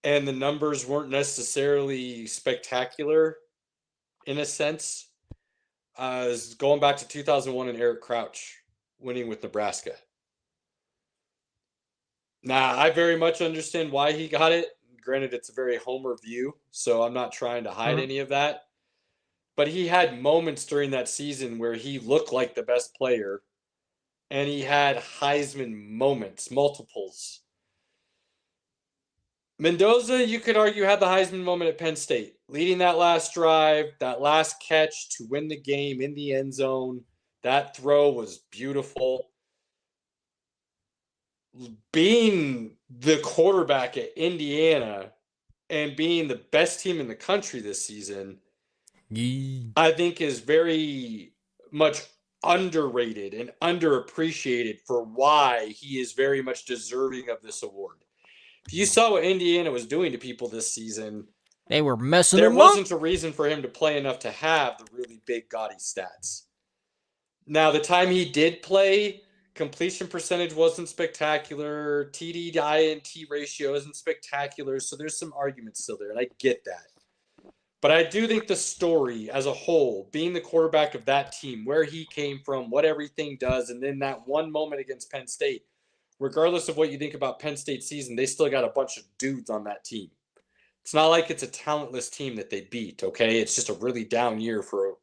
And the numbers weren't necessarily spectacular in a sense. Going back to 2001 and Eric Crouch winning with Nebraska. Now, I very much understand why he got it. Granted, it's a very homer view, so I'm not trying to hide any of that. But he had moments during that season where he looked like the best player, and he had Heisman moments, multiples. Mendoza, you could argue, had the Heisman moment at Penn State, leading that last drive, that last catch to win the game in the end zone. That throw was beautiful. Being the quarterback at Indiana and being the best team in the country this season, I think is very much underrated and underappreciated for why he is very much deserving of this award. If you saw what Indiana was doing to people this season, they were messing there him wasn't up. a reason for him to play enough to have the really big gaudy stats. Now, the time he did play, completion percentage wasn't spectacular. TD to INT ratio isn't spectacular. So there's some arguments still there, and I get that. But I do think the story as a whole, being the quarterback of that team, where he came from, what everything does, and then that one moment against Penn State, regardless of what you think about Penn State season, they still got a bunch of dudes on that team. It's not like it's a talentless team that they beat, okay? It's just a really down year for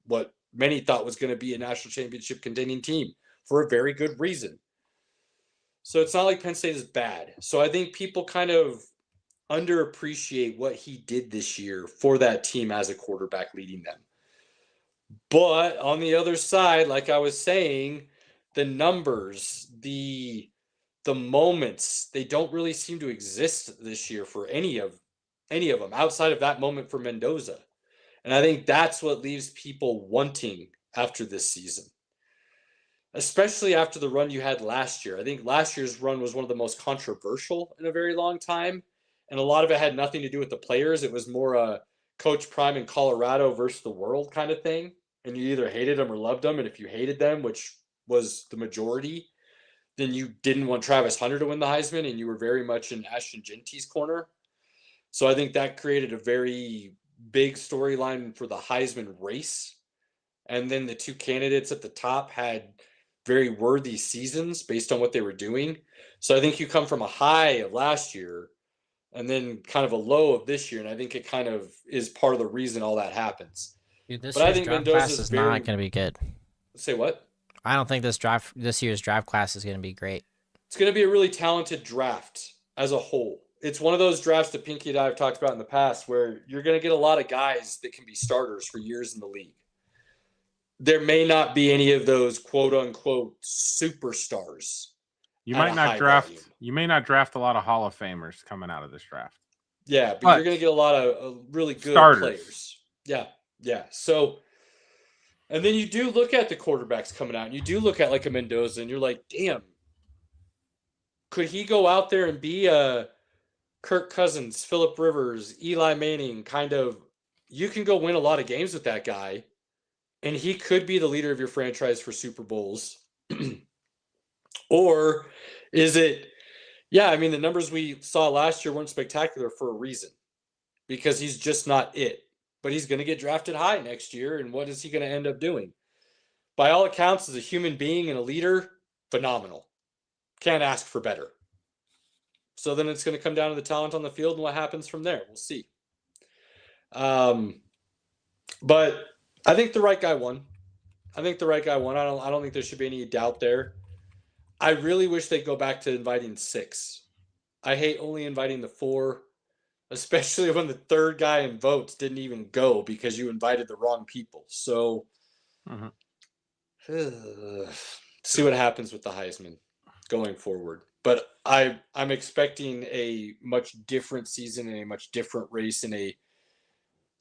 what many thought was going to be a national championship contending team for a very good reason. So it's not like Penn State is bad. So I think people kind of underappreciate what he did this year for that team as a quarterback leading them. But on the other side, like I was saying, the numbers, the moments, they don't really seem to exist this year for any of them outside of that moment for Mendoza. And I think that's what leaves people wanting after this season, especially after the run you had last year. I think last year's run was one of the most controversial in a very long time. And a lot of it had nothing to do with the players. It was more a Coach Prime in Colorado versus the world kind of thing, and you either hated them or loved them. And if you hated them, which was the majority, then you didn't want Travis Hunter to win the Heisman, and you were very much in Ashton Genty's corner. So I think that created a very big storyline for the Heisman race. And then the two candidates at the top had very worthy seasons based on what they were doing. So I think you come from a high of last year and then kind of a low of this year. And I think it kind of is part of the reason all that happens. Dude, this But I year's think draft Mendoza's class is very- not going to be good. Say what? I don't think this year's draft class is going to be great. It's going to be a really talented draft as a whole. It's one of those drafts that Pinky and I have talked about in the past where you're going to get a lot of guys that can be starters for years in the league. There may not be any of those quote unquote superstars. You at might a not high draft. volume. You may not draft a lot of Hall of Famers coming out of this draft. Yeah, but But you're going to get a lot of really good starters. players. Yeah. So, and then you do look at the quarterbacks coming out, and you do look at like a Mendoza, and you're like, damn, could he go out there and be a Kirk Cousins, Phillip Rivers, Eli Manning kind of? You can go win a lot of games with that guy, and he could be the leader of your franchise for Super Bowls. Or is it? Yeah, I mean, the numbers we saw last year weren't spectacular for a reason, because he's just not it. But he's going to get drafted high next year, and what is he going to end up doing? By all accounts, as a human being and a leader, phenomenal. Can't ask for better. So then it's going to come down to the talent on the field and what happens from there. We'll see. But I think the right guy won. I don't think there should be any doubt there. I really wish they'd go back to inviting 6. I hate only inviting the 4, especially when the third guy in votes didn't even go because you invited the wrong people. So see what happens with the Heisman going forward. But I'm expecting a much different season and a much different race and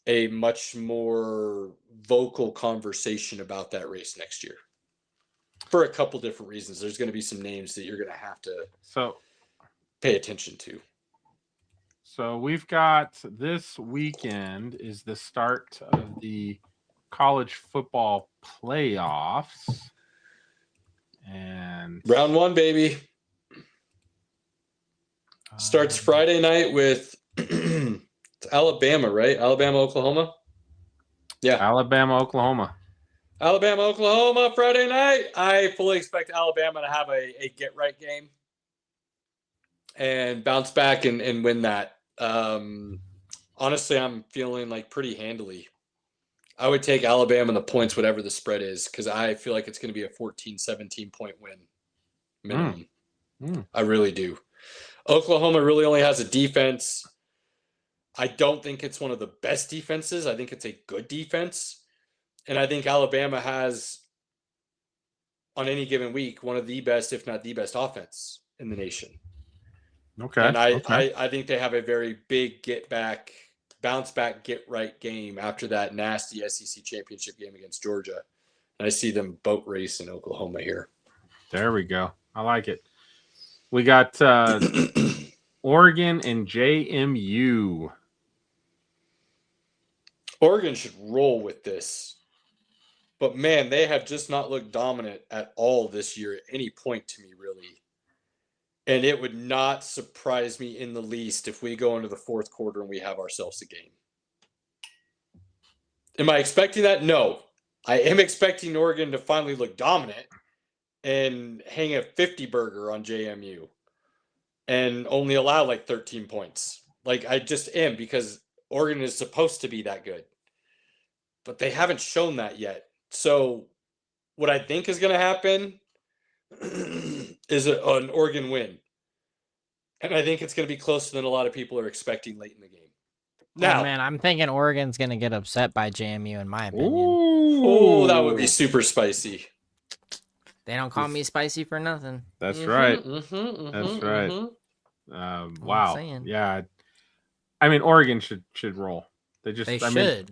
a much more vocal conversation about that race next year. For a couple different reasons. There's going to be some names that you're going to have to pay attention to. So we've got this weekend is the start of the college football playoffs. And round 1, baby. Starts Friday night with it's Alabama, right? Alabama, Oklahoma. Yeah. Alabama, Oklahoma. Alabama, Oklahoma, Friday night. I fully expect Alabama to have a get-right game and bounce back and win that. Honestly, I'm feeling like pretty handily. I would take Alabama and the points, whatever the spread is, because I feel like it's going to be a 14, 17-point win minimum. I really do. Oklahoma really only has a defense. I don't think it's one of the best defenses. I think it's a good defense. And I think Alabama has, on any given week, one of the best, if not the best, offense in the nation. Okay. And I think they have a very big bounce back, get right game after that nasty SEC championship game against Georgia. And I see them boat race in Oklahoma here. There we go. I like it. We got Oregon and JMU. Oregon should roll with this. But, man, they have just not looked dominant at all this year at any point to me, really. And it would not surprise me in the least if we go into the fourth quarter and we have ourselves a game. Am I expecting that? No. I am expecting Oregon to finally look dominant and hang a 50 burger on JMU and only allow like 13 points. Like, I just am, because Oregon is supposed to be that good. But they haven't shown that yet. So what I think is going to happen is an Oregon win. And I think it's going to be closer than a lot of people are expecting late in the game. Now, man, I'm thinking Oregon's going to get upset by JMU, in my opinion. Oh, that would be super spicy. They don't call me spicy for nothing. That's right. That's right. Wow. saying. Yeah. I mean, Oregon should roll. They should,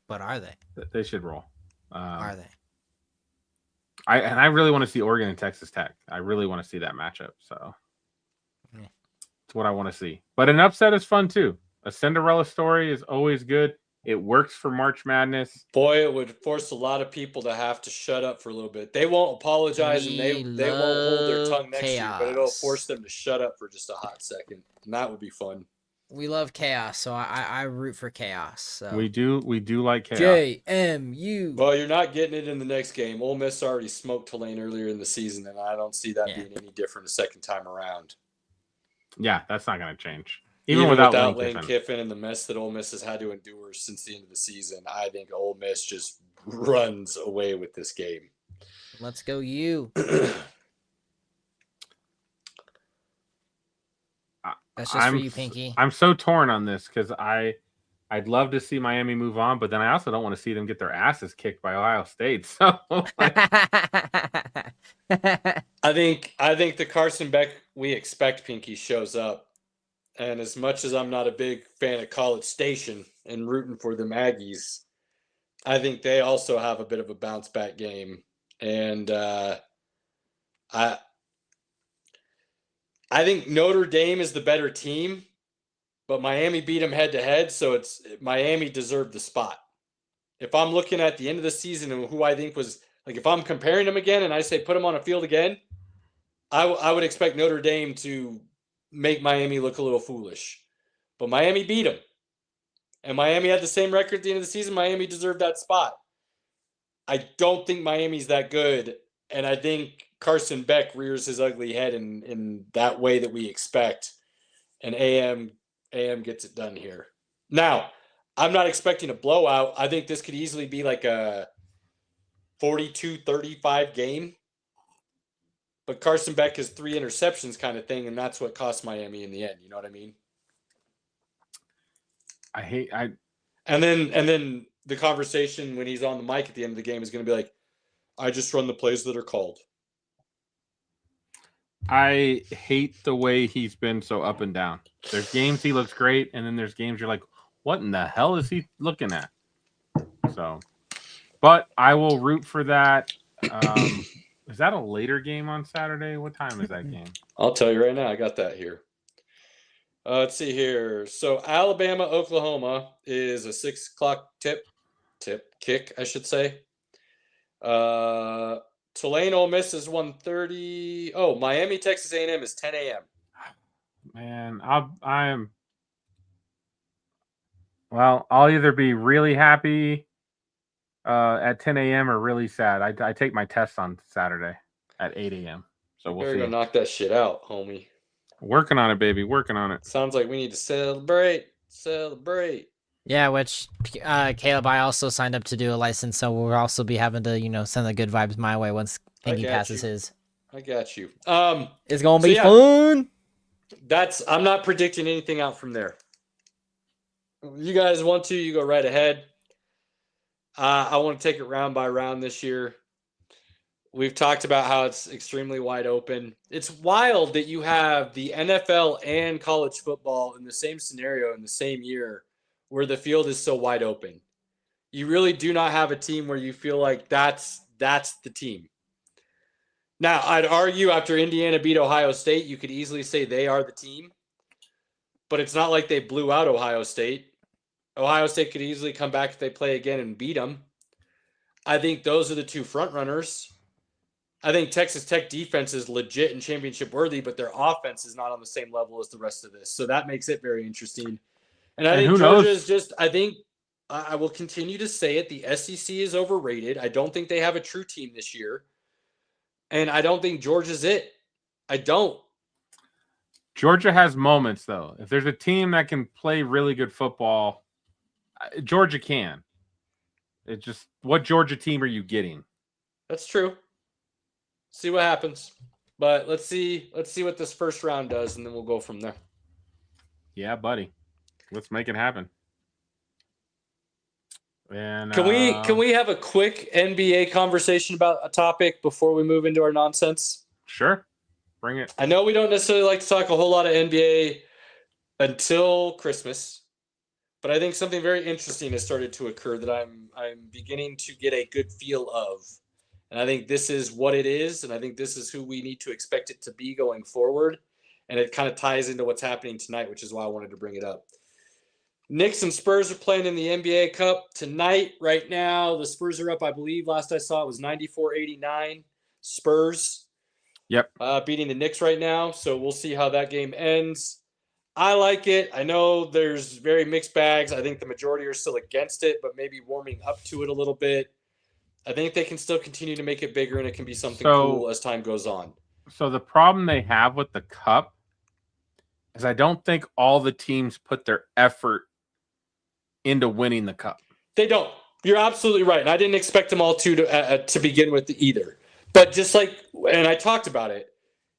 but are they? They should roll. Are they? I really want to see Oregon and Texas Tech. I really want to see that matchup. So it's what I want to see. But an upset is fun too. A Cinderella story is always good. It works for March Madness. Boy, it would force a lot of people to have to shut up for a little bit. They won't apologize and they won't hold their tongue next year, but it'll force them to shut up for just a hot second. And that would be fun. We love chaos, so I root for chaos. So. We do like chaos. JMU. Well, you're not getting it in the next game. Ole Miss already smoked Tulane earlier in the season, and I don't see that being any different the second time around. Yeah, that's not going to change. Even without Lane Kiffin and the mess that Ole Miss has had to endure since the end of the season, I think Ole Miss just runs away with this game. Let's go, you. That's just for you, Pinky. I'm so torn on this because I'd love to see Miami move on, but then I also don't want to see them get their asses kicked by Ohio State. So I think the Carson Beck we expect, Pinky, shows up. And as much as I'm not a big fan of College Station and rooting for the Aggies, I think they also have a bit of a bounce back game. And I think Notre Dame is the better team, but Miami beat them head to head, so Miami deserved the spot. If I'm looking at the end of the season and who I think was like, if I'm comparing them again and I say put them on a field again, I would expect Notre Dame to make Miami look a little foolish. But Miami beat them. And Miami had the same record at the end of the season. Miami deserved that spot. I don't think Miami's that good. And I think Carson Beck rears his ugly head in that way that we expect. And AM gets it done here. Now, I'm not expecting a blowout. I think this could easily be like a 42-35 game. But Carson Beck has 3 interceptions kind of thing, and that's what cost Miami in the end. You know what I mean? And then the conversation when he's on the mic at the end of the game is going to be like, I just run the plays that are called. I hate the way he's been so up and down. There's games he looks great, and then there's games you're like, what in the hell is he looking at? So, but I will root for that. Is that a later game on Saturday? What time is that game? I'll tell you right now. I got that here. Let's see here. So Alabama, Oklahoma is a 6 o'clock kick, I should say. Tulane, Ole Miss is 1:30. Oh, Miami, Texas A&M is 10 a.m. Man, I'll either be really happy at 10 a.m. or really sad. I take my test on Saturday at 8 a.m. So we'll see. We're going to knock that shit out, homie. Working on it, baby. Working on it. Sounds like we need to celebrate. Celebrate. Yeah, which Caleb, I also signed up to do a license, so we'll also be having to, send the good vibes my way once Pinky passes his. I got you. It's gonna be fun. I'm not predicting anything out from there. You guys want to, you go right ahead. I want to take it round by round this year. We've talked about how it's extremely wide open. It's wild that you have the NFL and college football in the same scenario in the same year where the field is so wide open. You really do not have a team where you feel like that's the team. Now, I'd argue after Indiana beat Ohio State, you could easily say they are the team. But it's not like they blew out Ohio State. Ohio State could easily come back if they play again and beat them. I think those are the two front runners. I think Texas Tech defense is legit and championship worthy, but their offense is not on the same level as the rest of this. So that makes it very interesting. And I think Georgia is just, I will continue to say it. The SEC is overrated. I don't think they have a true team this year. And I don't think Georgia's it. I don't. Georgia has moments, though. If there's a team that can play really good football, Georgia can. It's just, what Georgia team are you getting? That's true. See what happens. But let's see what this first round does, and then we'll go from there. Yeah, buddy. Let's make it happen. And can we have a quick NBA conversation about a topic before we move into our nonsense? Sure. Bring it. I know we don't necessarily like to talk a whole lot of NBA until Christmas, but I think something very interesting has started to occur that I'm beginning to get a good feel of. And I think this is what it is, and I think this is who we need to expect it to be going forward. And it kind of ties into what's happening tonight, which is why I wanted to bring it up. Knicks and Spurs are playing in the NBA Cup tonight. Right now, the Spurs are up, I believe, last I saw it was 94-89. Spurs Yep. beating the Knicks right now. So we'll see how that game ends. I like it. I know there's very mixed bags. I think the majority are still against it, but maybe warming up to it a little bit. I think they can still continue to make it bigger, and it can be something cool as time goes on. So the problem they have with the Cup is I don't think all the teams put their effort into winning the Cup. They don't. You're absolutely right. And I didn't expect them all to begin with either. But just like, and I talked about it,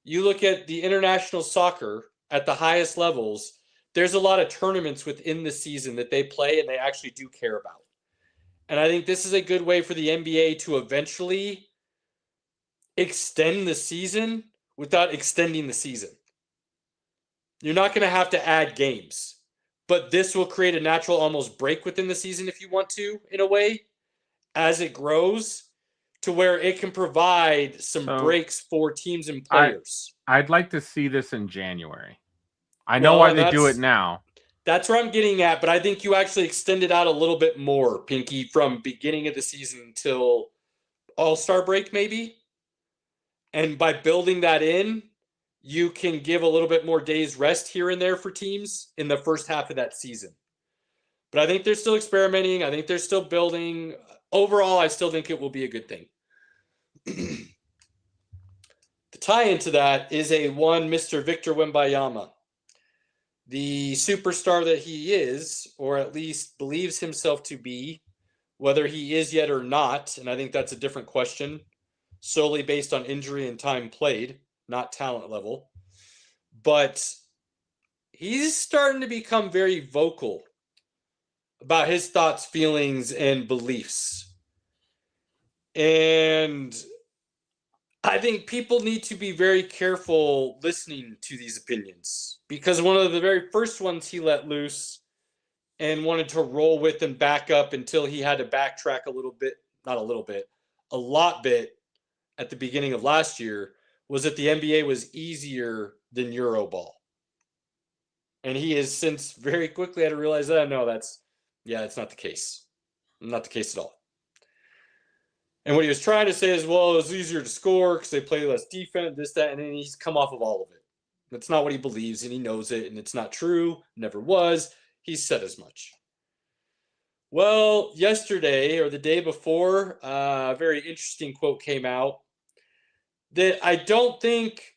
you look at the international soccer at the highest levels, there's a lot of tournaments within the season that they play and they actually do care about. And I think this is a good way for the NBA to eventually extend the season without extending the season. You're not going to have to add games, but this will create a natural almost break within the season if you want to, in a way, as it grows to where it can provide some breaks for teams and players. I'd like to see this in January. I know why they do it now. That's where I'm getting at, but I think you actually extend it out a little bit more, Pinky, from beginning of the season until All-Star break maybe. And by building that in, you can give a little bit more days rest here and there for teams in the first half of that season. But I think they're still experimenting. I think they're still building. Overall, I still think it will be a good thing. The tie into that is one Mr. Victor Wembanyama. The superstar that he is, or at least believes himself to be, whether he is yet or not, and I think that's a different question, solely based on injury and time played, not talent level. But he's starting to become very vocal about his thoughts, feelings, and beliefs. And I think people need to be very careful listening to these opinions, because one of the very first ones he let loose and wanted to roll with and back up until he had to backtrack a lot bit at the beginning of last year was that the NBA was easier than Euroball. And he has since very quickly had to realize that, no, that's not the case. Not the case at all. And what he was trying to say is, well, it was easier to score because they play less defense, this, that, and then he's come off of all of it. That's not what he believes, and he knows it, and it's not true, never was. He said as much. Well, yesterday or the day before, a very interesting quote came out that I don't think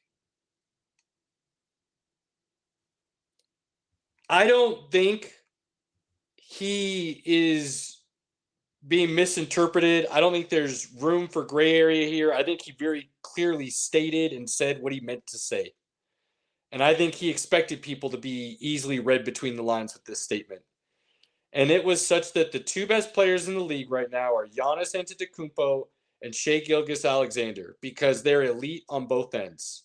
he is being misinterpreted. I don't think there's room for gray area here. I think he very clearly stated and said what he meant to say. And I think he expected people to be easily read between the lines with this statement. And it was such that the two best players in the league right now are Giannis Antetokounmpo and Shai Gilgeous-Alexander, because they're elite on both ends.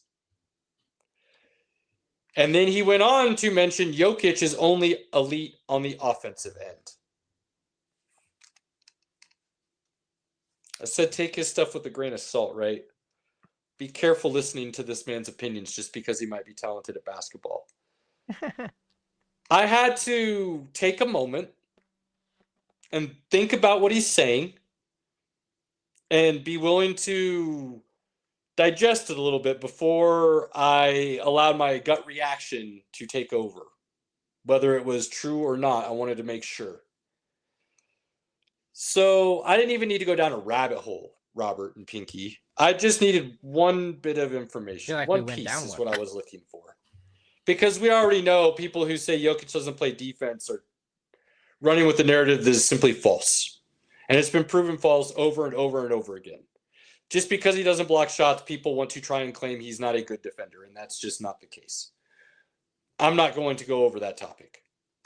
And then he went on to mention Jokic is only elite on the offensive end. I said take his stuff with a grain of salt, right? Be careful listening to this man's opinions just because he might be talented at basketball. I had to take a moment and think about what he's saying and be willing to digest it a little bit before I allowed my gut reaction to take over. Whether it was true or not, I wanted to make sure. So I didn't even need to go down a rabbit hole, Robert and Pinky. I just needed one bit of information. Like one piece is what I was looking for. Because we already know people who say Jokic doesn't play defense are running with the narrative that is simply false. And it's been proven false over and over and over again. Just because he doesn't block shots, people want to try and claim he's not a good defender, and that's just not the case. I'm not going to go over that topic.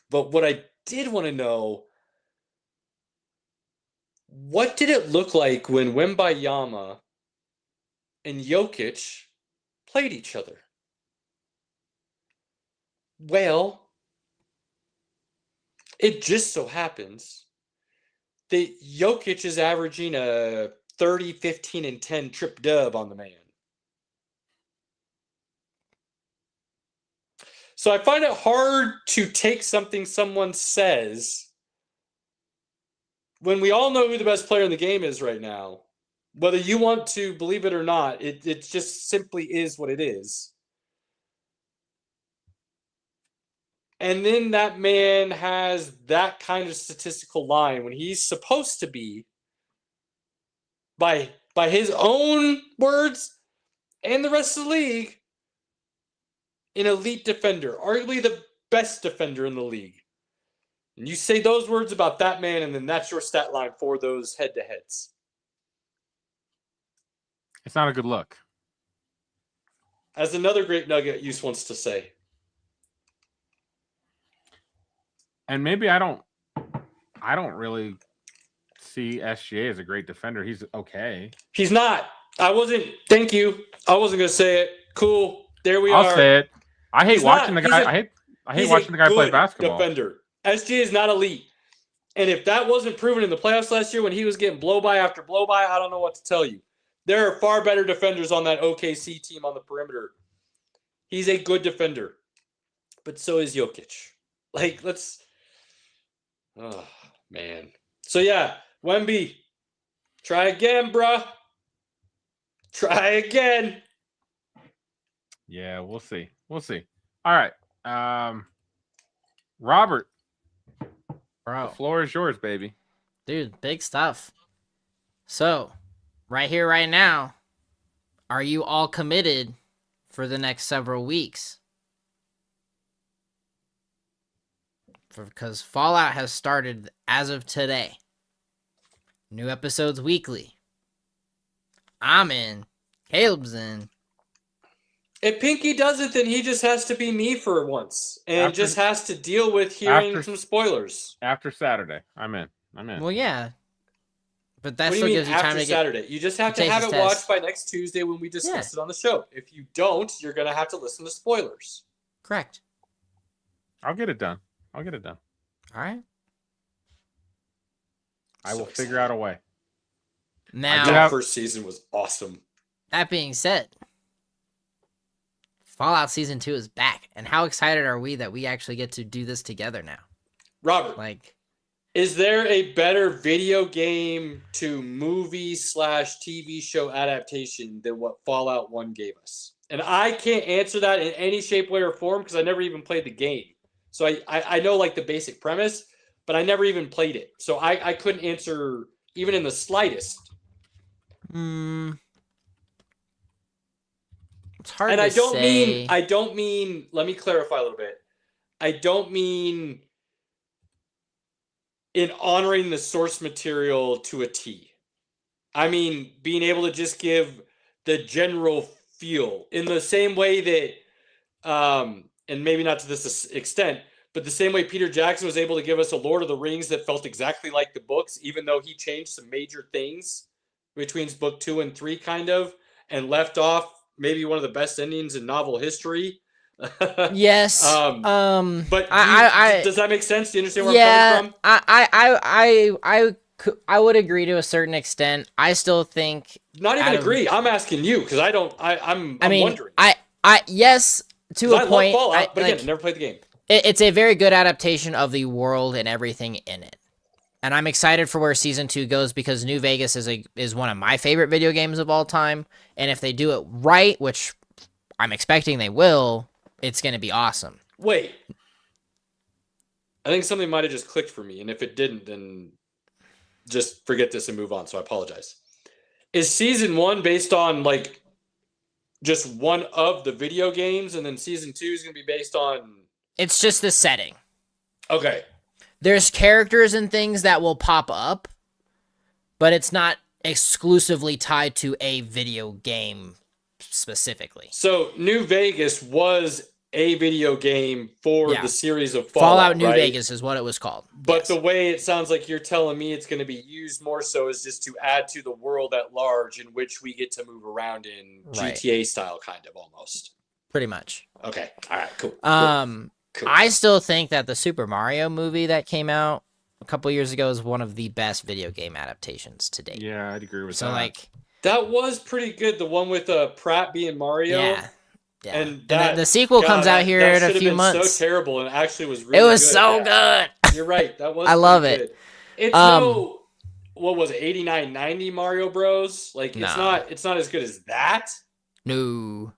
But what I did want to know, what did it look like when Wembanyama and Jokic played each other? Well, it just so happens that Jokic is averaging a 30, 15, and 10 trip dub on the man. So I find it hard to take something someone says when we all know who the best player in the game is right now. Whether you want to believe it or not, it just simply is what it is. And then that man has that kind of statistical line when he's supposed to be, by his own words and the rest of the league, an elite defender, arguably the best defender in the league. And you say those words about that man, and then that's your stat line for those head-to-heads. It's not a good look. As another great nugget use wants to say. And maybe I don't really see SGA as a great defender. He's okay. He's not. Thank you. I wasn't going to say it. Cool. There we are. I'll say it. I hate He's watching not. the guy. I hate watching the guy play basketball. Defender. SGA is not elite. And if that wasn't proven in the playoffs last year when he was getting blow by after blow by, I don't know what to tell you. There are far better defenders on that OKC team on the perimeter. He's a good defender. But so is Jokic. Oh, man. So, yeah, Wemby, try again, bruh. Try again. Yeah, we'll see. We'll see. All right. Robert, Bro. the floor is yours, baby. Dude, big stuff. So, right here, right now, are you all committed for the next several weeks? Because Fallout has started as of today. New episodes weekly. I'm in. Caleb's in. If Pinky does it, then he just has to be me for once. And just has to deal with hearing some spoilers. After Saturday, I'm in. Well, yeah. But that What do still you mean gives you after time to Saturday? You just have to have it watched by next Tuesday when we discuss it on the show. If you don't, you're going to have to listen to spoilers. Correct. I'll get it done. All right. I will figure out a way. Now, the first season was awesome. That being said, Fallout Season 2 is back. And how excited are we that we actually get to do this together now? Robert, is there a better video game to movie/TV show adaptation than what Fallout 1 gave us? And I can't answer that in any shape, way, or form because I never even played the game. So I know the basic premise, but I never even played it. So I couldn't answer even in the slightest. It's hard and to say. I don't mean, let me clarify a little bit. I don't mean in honoring the source material to a T. I mean being able to just give the general feel in the same way that, and maybe not to this extent, but the same way Peter Jackson was able to give us a Lord of the Rings that felt exactly like the books, even though he changed some major things between book 2 and 3 kind of, and left off maybe one of the best endings in novel history. Yes. But does that make sense? Do you understand where I'm coming from? I would agree to a certain extent. I still think not even agree. I'm asking you because I'm wondering. Yes, to a point. Love Fallout, but again, never played the game. It's a very good adaptation of the world and everything in it. And I'm excited for where Season 2 goes because New Vegas is one of my favorite video games of all time. And if they do it right, which I'm expecting they will, it's going to be awesome. Wait. I think something might have just clicked for me. And if it didn't, then just forget this and move on. So I apologize. Is Season 1 based on just one of the video games? And then Season 2 is going to be based on... It's just the setting. Okay. There's characters and things that will pop up, but it's not exclusively tied to a video game specifically. So New Vegas was a video game for the series of Fallout New Vegas is what it was called. But the way it sounds like you're telling me it's going to be used more so is just to add to the world at large in which we get to move around in GTA style kind of almost. Pretty much. Okay. All right, cool. Cool. I still think that the Super Mario movie that came out a couple years ago is one of the best video game adaptations to date. Yeah, I'd agree with that. So that was pretty good. The one with Pratt being Mario. Yeah. Yeah. And the sequel comes out here in a few months. So terrible, and actually was really. It was good. so good. You're right. That was. I love good. it. It's no. What was it? 89, 90 Mario Bros. Like it's No. not. It's not as good as that. No.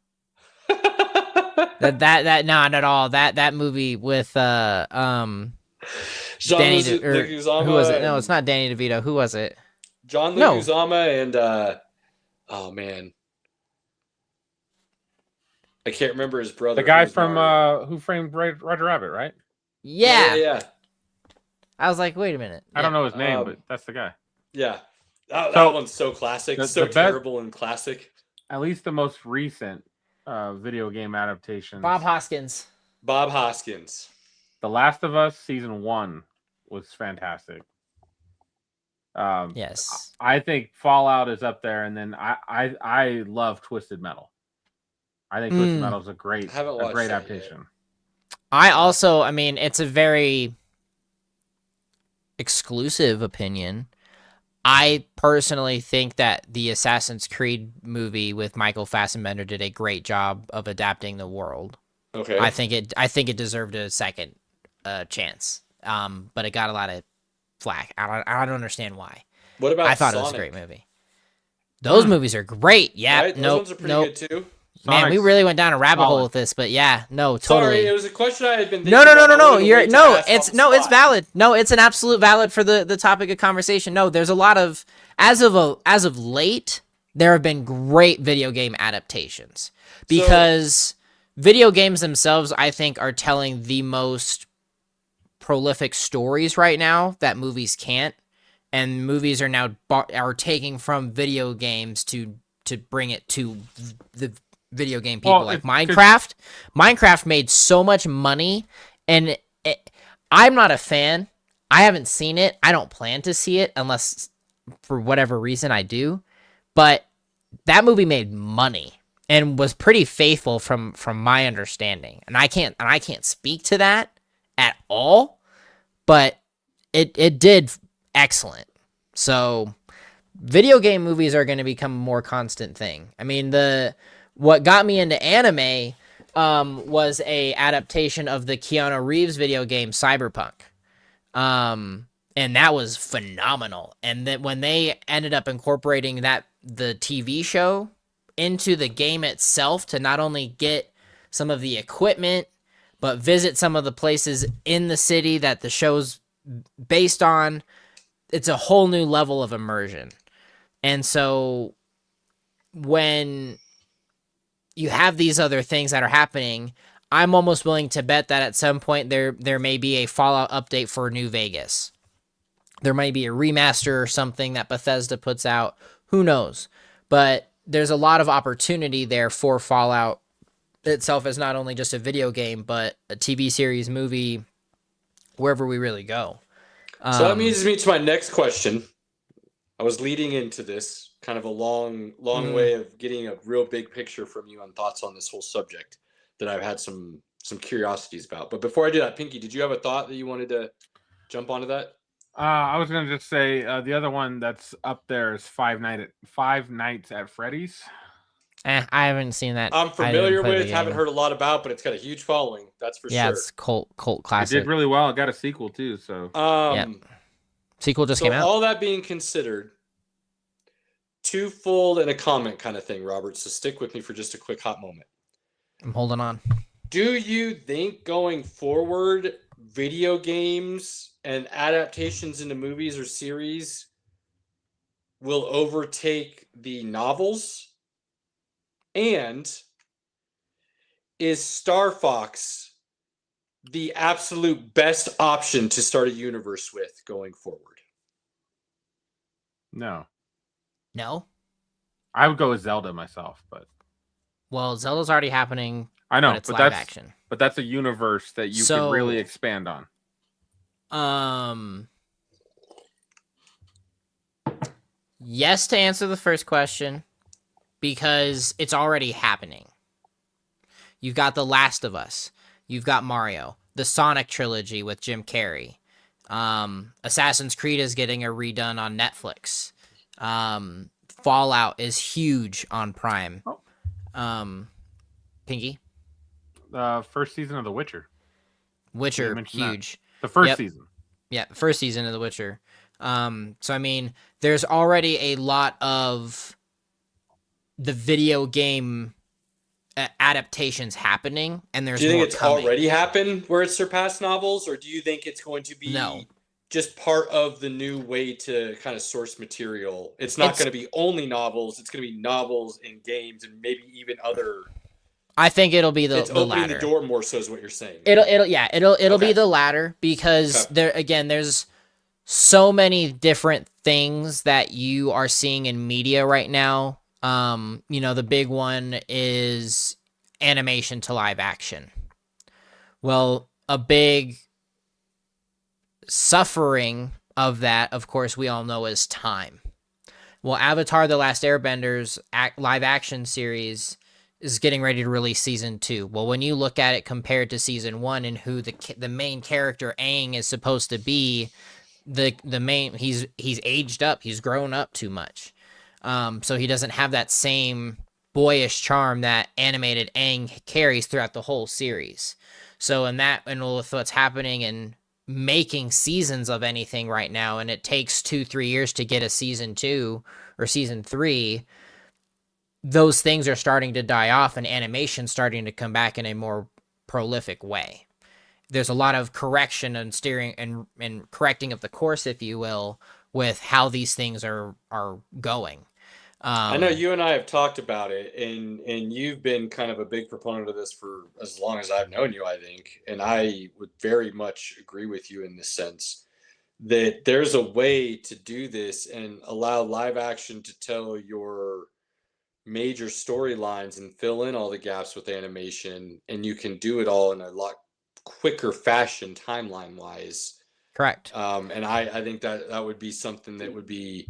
that not at all. That movie with Danny Leguizamo. Who was it? No, it's not Danny DeVito. Who was it? John Leguizamo and oh man, I can't remember his brother. The guy from Who Framed Roger Rabbit, right? Yeah. I was like, wait a minute. I don't know his name, but that's the guy. Yeah, that one's so classic, so terrible and classic. At least the most recent video game adaptation. Bob Hoskins. The Last of Us season 1 was fantastic. Yes. I think Fallout is up there, and then I love Twisted Metal. I think Twisted Metal is a great adaptation. I mean, it's a very exclusive opinion. I personally think that the Assassin's Creed movie with Michael Fassbender did a great job of adapting the world. Okay. I think it deserved a second chance. But it got a lot of flack. I don't understand why. What about I thought Sonic? It was a great movie. Those movies are great. Yeah. Right? Those ones are pretty good too. Man, we really went down a rabbit hole with this, but yeah, no, totally. Sorry, it was a question I had been thinking No. It's valid. No, it's an absolute valid for the topic of conversation. No, there's a lot of as of late, there have been great video game adaptations because video games themselves, I think, are telling the most prolific stories right now that movies can't, and movies are now are taking from video games to bring it to the video game people. Like Minecraft. Minecraft made so much money, and I'm not a fan. I haven't seen it. I don't plan to see it unless for whatever reason I do. But that movie made money and was pretty faithful from my understanding. And I can't speak to that at all, but it did excellent. So video game movies are going to become a more constant thing. I mean, what got me into anime was a adaptation of the Keanu Reeves video game Cyberpunk. And that was phenomenal. And then when they ended up incorporating the TV show into the game itself to not only get some of the equipment, but visit some of the places in the city that the show's based on, it's a whole new level of immersion. And so when you have these other things that are happening, I'm almost willing to bet that at some point there may be a Fallout update for New Vegas. There might be a remaster or something that Bethesda puts out. Who knows? But there's a lot of opportunity there for Fallout itself as not only just a video game, but a TV series, movie, wherever we really go. So that leads me to my next question. I was leading into this kind of a long way of getting a real big picture from you on thoughts on this whole subject that I've had some curiosities about. But before I do that, Pinky, did you have a thought that you wanted to jump onto that? I was going to just say the other one that's up there is Five Nights at Freddy's. I haven't seen that. I'm familiar with, haven't heard a lot about, but it's got a huge following. That's for sure. Yeah, it's cult classic. It did really well. It got a sequel too. So sequel just came out. All that being considered, twofold and a comment kind of thing, Robert. So stick with me for just a quick hot moment. I'm holding on. Do you think going forward, video games and adaptations into movies or series will overtake the novels? And is Star Fox the absolute best option to start a universe with going forward? No. I would go with Zelda myself, but Zelda's already happening. I know, but it's live action. But that's a universe that you can really expand on. Yes, to answer the first question, because it's already happening. You've got The Last of Us. You've got Mario. The Sonic trilogy with Jim Carrey. Assassin's Creed is getting a redone on Netflix. Fallout is huge on Prime. Pinky? First season of The Witcher. Witcher, mentioned that. huge. The first Yep. season. Yeah, first season of The Witcher. So I mean, there's already a lot of the video game adaptations happening, and there's Do you think more it's coming. already happened where it's surpassed novels, or do you think it's going to be No. just part of the new way to kind of source material? It's not going to be only novels. It's going to be novels and games and maybe even other. I think it'll be It's the opening latter. the door more, so is what you're saying. It'll be Okay. the latter, because Okay. there's so many different things that you are seeing in media right now. The big one is animation to live action. Well, a big suffering of that, of course, we all know, is time. Well, Avatar: The Last Airbender's live action series is getting ready to release season 2. Well, when you look at it compared to season 1 and who the main character Aang is supposed to be, the main he's aged up, he's grown up too much. So he doesn't have that same boyish charm that animated Aang carries throughout the whole series. So and with what's happening in making seasons of anything right now, and it takes 2-3 years to get a season 2 or season 3, those things are starting to die off, and animation starting to come back in a more prolific way. There's a lot of correction and steering and correcting of the course, if you will, with how these things are going. I know you and I have talked about it, and you've been kind of a big proponent of this for as long as I've known you, I think. And I would very much agree with you in this sense that there's a way to do this and allow live action to tell your major storylines and fill in all the gaps with animation, and you can do it all in a lot quicker fashion timeline wise. Correct. And I think that would be something that would be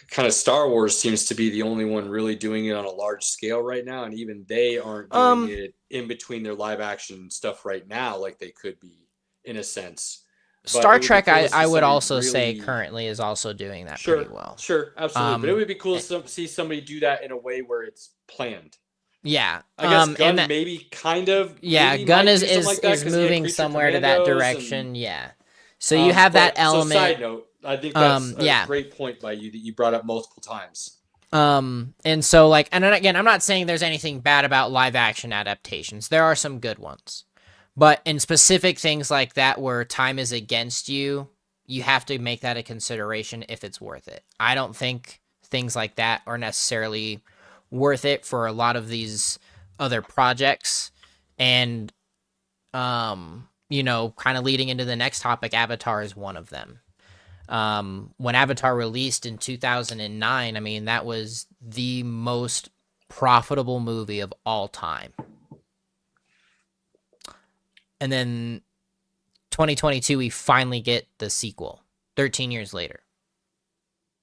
kind of. Star Wars seems to be the only one really doing it on a large scale right now, and even they aren't doing it in between their live action stuff right now like they could be, in a sense. Star Trek, cool I would somebody also say really- currently is also doing that Sure, pretty well. sure, absolutely. But it would be cool and- to see somebody do that in a way where it's planned. Yeah. I guess and Gunn that- maybe kind of. Yeah, maybe Gunn might is do something like that 'cause he had moving Creature somewhere to that Commandos direction. and, Yeah. So you have that element. So side note, I think that's yeah. a great point by you that you brought up multiple times. And so and then again, I'm not saying there's anything bad about live action adaptations. There are some good ones. But in specific things like that where time is against you, you have to make that a consideration if it's worth it. I don't think things like that are necessarily worth it for a lot of these other projects. And kind of leading into the next topic, Avatar is one of them. When Avatar released in 2009, I mean, that was the most profitable movie of all time. And then 2022, we finally get the sequel 13 years later.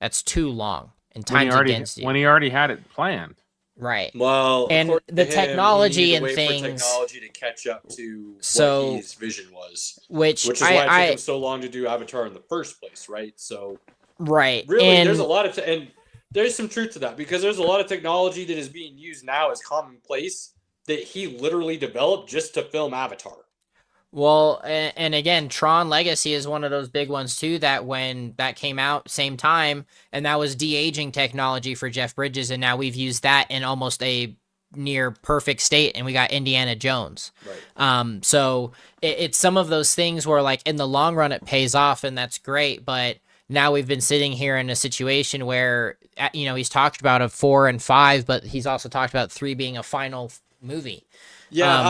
That's too long. And time's against you. When he already had it planned. Right. Well, And according the to him, technology he needed to and wait things- for technology to catch up to So- what his vision was, Which which is why it took him so long to do Avatar in the first place, right? So right. really, and there's a lot of and there's some truth to that because there's a lot of technology that is being used now as commonplace that he literally developed just to film Avatar. Well, and again, Tron Legacy is one of those big ones too, that when that came out same time, and that was de-aging technology for Jeff Bridges, and now we've used that in almost a near perfect state, and we got Indiana Jones. Right. So it's some of those things where in the long run it pays off, and that's great, but now we've been sitting here in a situation where he's talked about a 4 and 5, but he's also talked about 3 being a final movie. Yeah,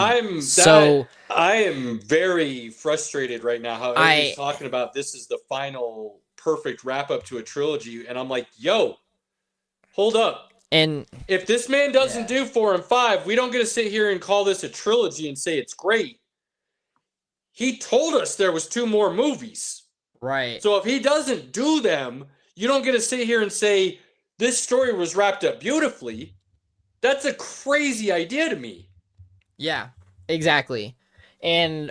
I am very frustrated right now how everybody's talking about this is the final perfect wrap up to a trilogy, and I'm like, yo, hold up. And if this man doesn't do 4 and 5, we don't get to sit here and call this a trilogy and say it's great. He told us there was 2 more movies. Right. So if he doesn't do them, you don't get to sit here and say this story was wrapped up beautifully. That's a crazy idea to me. Yeah, exactly. And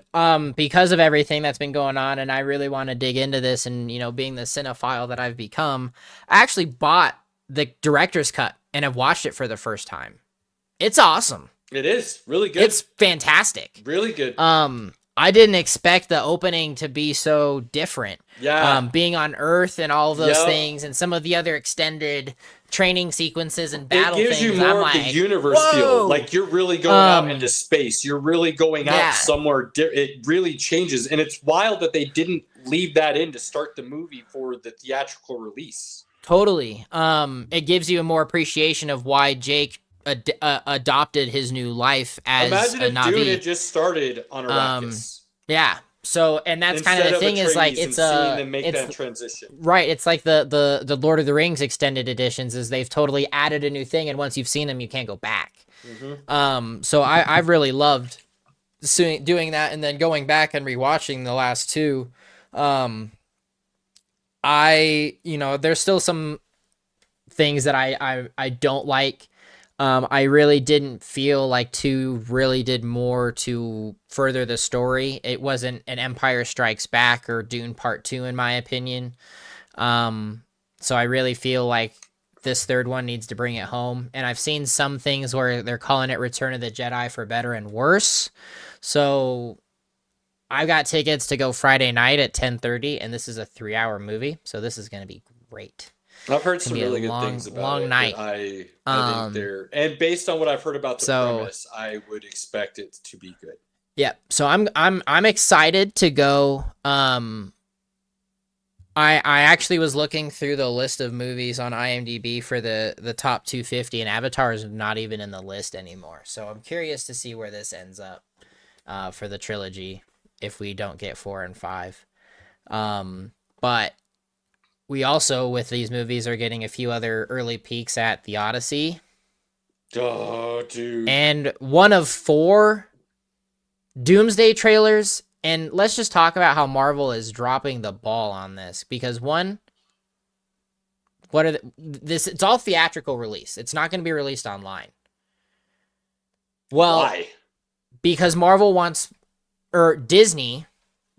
because of everything that's been going on, and I really want to dig into this, and being the cinephile that I've become, I actually bought the director's cut and have watched it for the first time. It's awesome. It is really good. It's fantastic. Really good. I didn't expect the opening to be so different. Yeah. Being on Earth and all of those Yep. things, and some of the other extended training sequences and battle It gives things. you more I'm of like, the universe whoa! feel. Like you're really going out into space. You're really going out Yeah. somewhere. It really changes. And it's wild that they didn't leave that in to start the movie for the theatrical release. Totally. It gives you a more appreciation of why Jake adopted his new life as Imagine a if Na'vi. Dune had just started on Arrakis. Yeah. So, and that's kind of Instead the thing is like Atreides it's and seeing them make that transition. right. It's like the Lord of the Rings extended editions is they've totally added a new thing, and once you've seen them, you can't go back. Mm-hmm. So I've really loved doing that, and then going back and rewatching the last two. There's still some things that I don't like. I really didn't feel like 2 really did more to further the story. It wasn't an Empire Strikes Back or Dune Part 2, in my opinion. So I really feel like this third one needs to bring it home. And I've seen some things where they're calling it Return of the Jedi for better and worse. So I got tickets to go Friday night at 10:30, and this is a 3-hour movie. So this is going to be great. I've heard some be a really good long, things about long it. night. I think they're, and based on what I've heard about the premise, I would expect it to be good. Yeah, so I'm excited to go. I actually was looking through the list of movies on IMDb for the top 250, and Avatar is not even in the list anymore. So I'm curious to see where this ends up for the trilogy if we don't get 4 and 5. But we also, with these movies, are getting a few other early peeks at The Odyssey. Oh, dude. And one of 4 Doomsday trailers. And let's just talk about how Marvel is dropping the ball on this. Because one, it's all theatrical release. It's not going to be released online. Well, why? Because Disney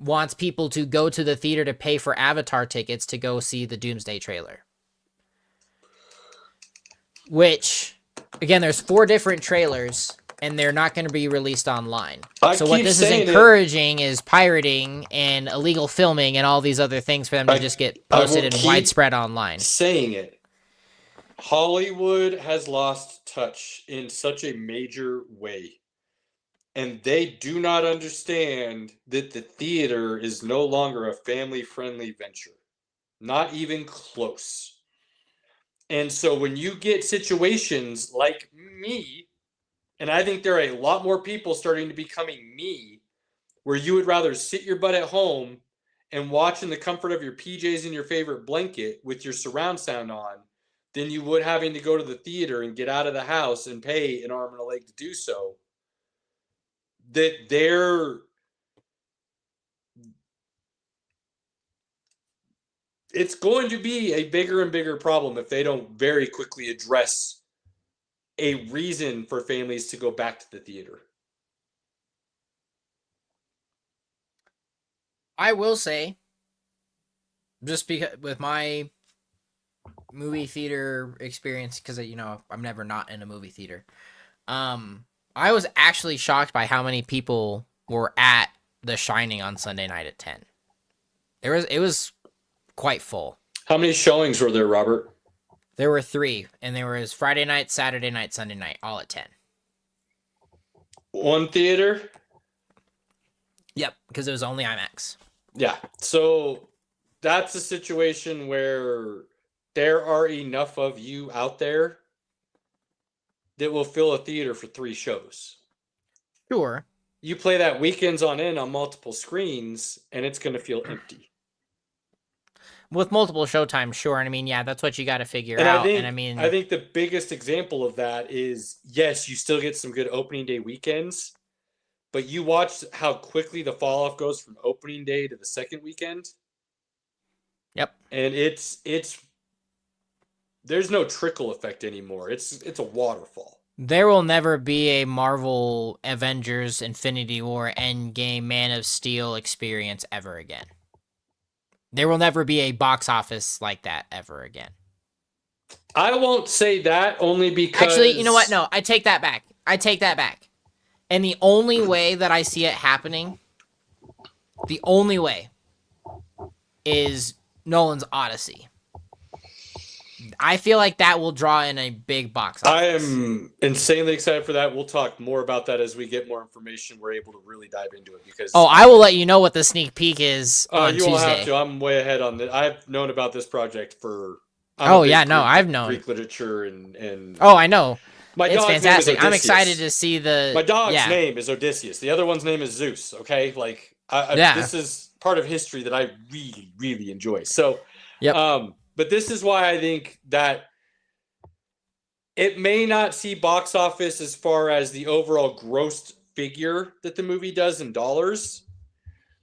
wants people to go to the theater to pay for Avatar tickets to go see the Doomsday trailer. Which, again, there's 4 different trailers, and they're not going to be released online. So what this is encouraging is pirating and illegal filming and all these other things for them to just get posted and widespread online. Saying it. Hollywood has lost touch in such a major way. And they do not understand that the theater is no longer a family-friendly venture. Not even close. And so when you get situations like me, and I think there are a lot more people starting to becoming me, where you would rather sit your butt at home and watch in the comfort of your PJs and your favorite blanket with your surround sound on, than you would having to go to the theater and get out of the house and pay an arm and a leg to do so. It's going to be a bigger and bigger problem if they don't very quickly address a reason for families to go back to the theater. I will say, just because with my movie theater experience, because I'm never not in a movie theater. I was actually shocked by how many people were at The Shining on Sunday night at 10. It was quite full. How many showings were there, Robert? There were 3, and there was Friday night, Saturday night, Sunday night, all at 10. One theater? Yep, because it was only IMAX. Yeah, so that's a situation where there are enough of you out there that will fill a theater for 3 shows. Sure. You play that weekends on end on multiple screens, and it's going to feel empty. With multiple showtimes, sure. And I mean, yeah, that's what you got to figure out. I think the biggest example of that is, yes, you still get some good opening day weekends, but you watch how quickly the fall off goes from opening day to the second weekend. Yep. And there's no trickle effect anymore. It's a waterfall. There will never be a Marvel Avengers Infinity War Endgame Man of Steel experience ever again. There will never be a box office like that ever again. I won't say that only because... Actually, you know what? No, I take that back. I take that back. And the only way that I see it happening, the only way, is Nolan's Odyssey. I feel like that will draw in a big box office. I am insanely excited for that. We'll talk more about that as we get more information. We're able to really dive into it because. Oh, I will let you know what the sneak peek is on you Tuesday. won't have to. I'm way ahead on this. I've known about this project for. I've known Greek literature and. Oh, I know. My It's dog's fantastic. name is I'm Odysseus. excited to see the. My dog's name is Odysseus. The other one's name is Zeus. Okay, like this is part of history that I really, really enjoy. So, but this is why I think that it may not see box office as far as the overall gross figure that the movie does in dollars,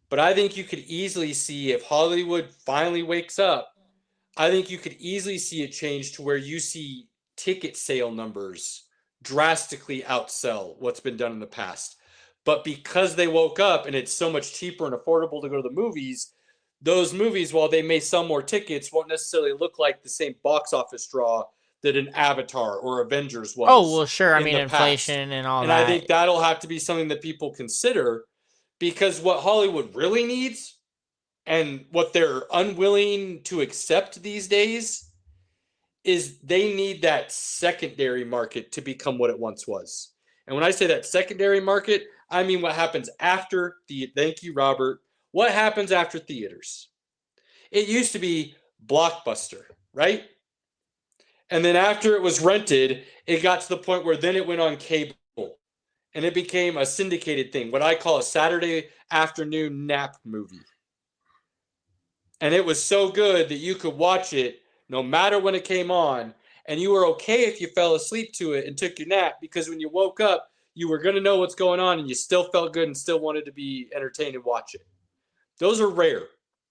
but I think you could easily see if Hollywood finally wakes up. I think you could easily see it change to where you see ticket sale numbers drastically outsell what's been done in the past. But because they woke up and it's so much cheaper and affordable to go to the movies, those movies, while they may sell more tickets, won't necessarily look like the same box office draw that an Avatar or Avengers was. Oh, well, sure. I mean, inflation and all that. And I think that'll have to be something that people consider, because what Hollywood really needs and what they're unwilling to accept these days is they need that secondary market to become what it once was. And when I say that secondary market, I mean what happens after thank you, Robert. What happens after theaters? It used to be Blockbuster, right? And then after it was rented, it got to the point where then it went on cable. And it became a syndicated thing, what I call a Saturday afternoon nap movie. And it was so good that you could watch it no matter when it came on, and you were okay if you fell asleep to it and took your nap, because when you woke up, you were going to know what's going on and you still felt good and still wanted to be entertained and watch it. Those are rare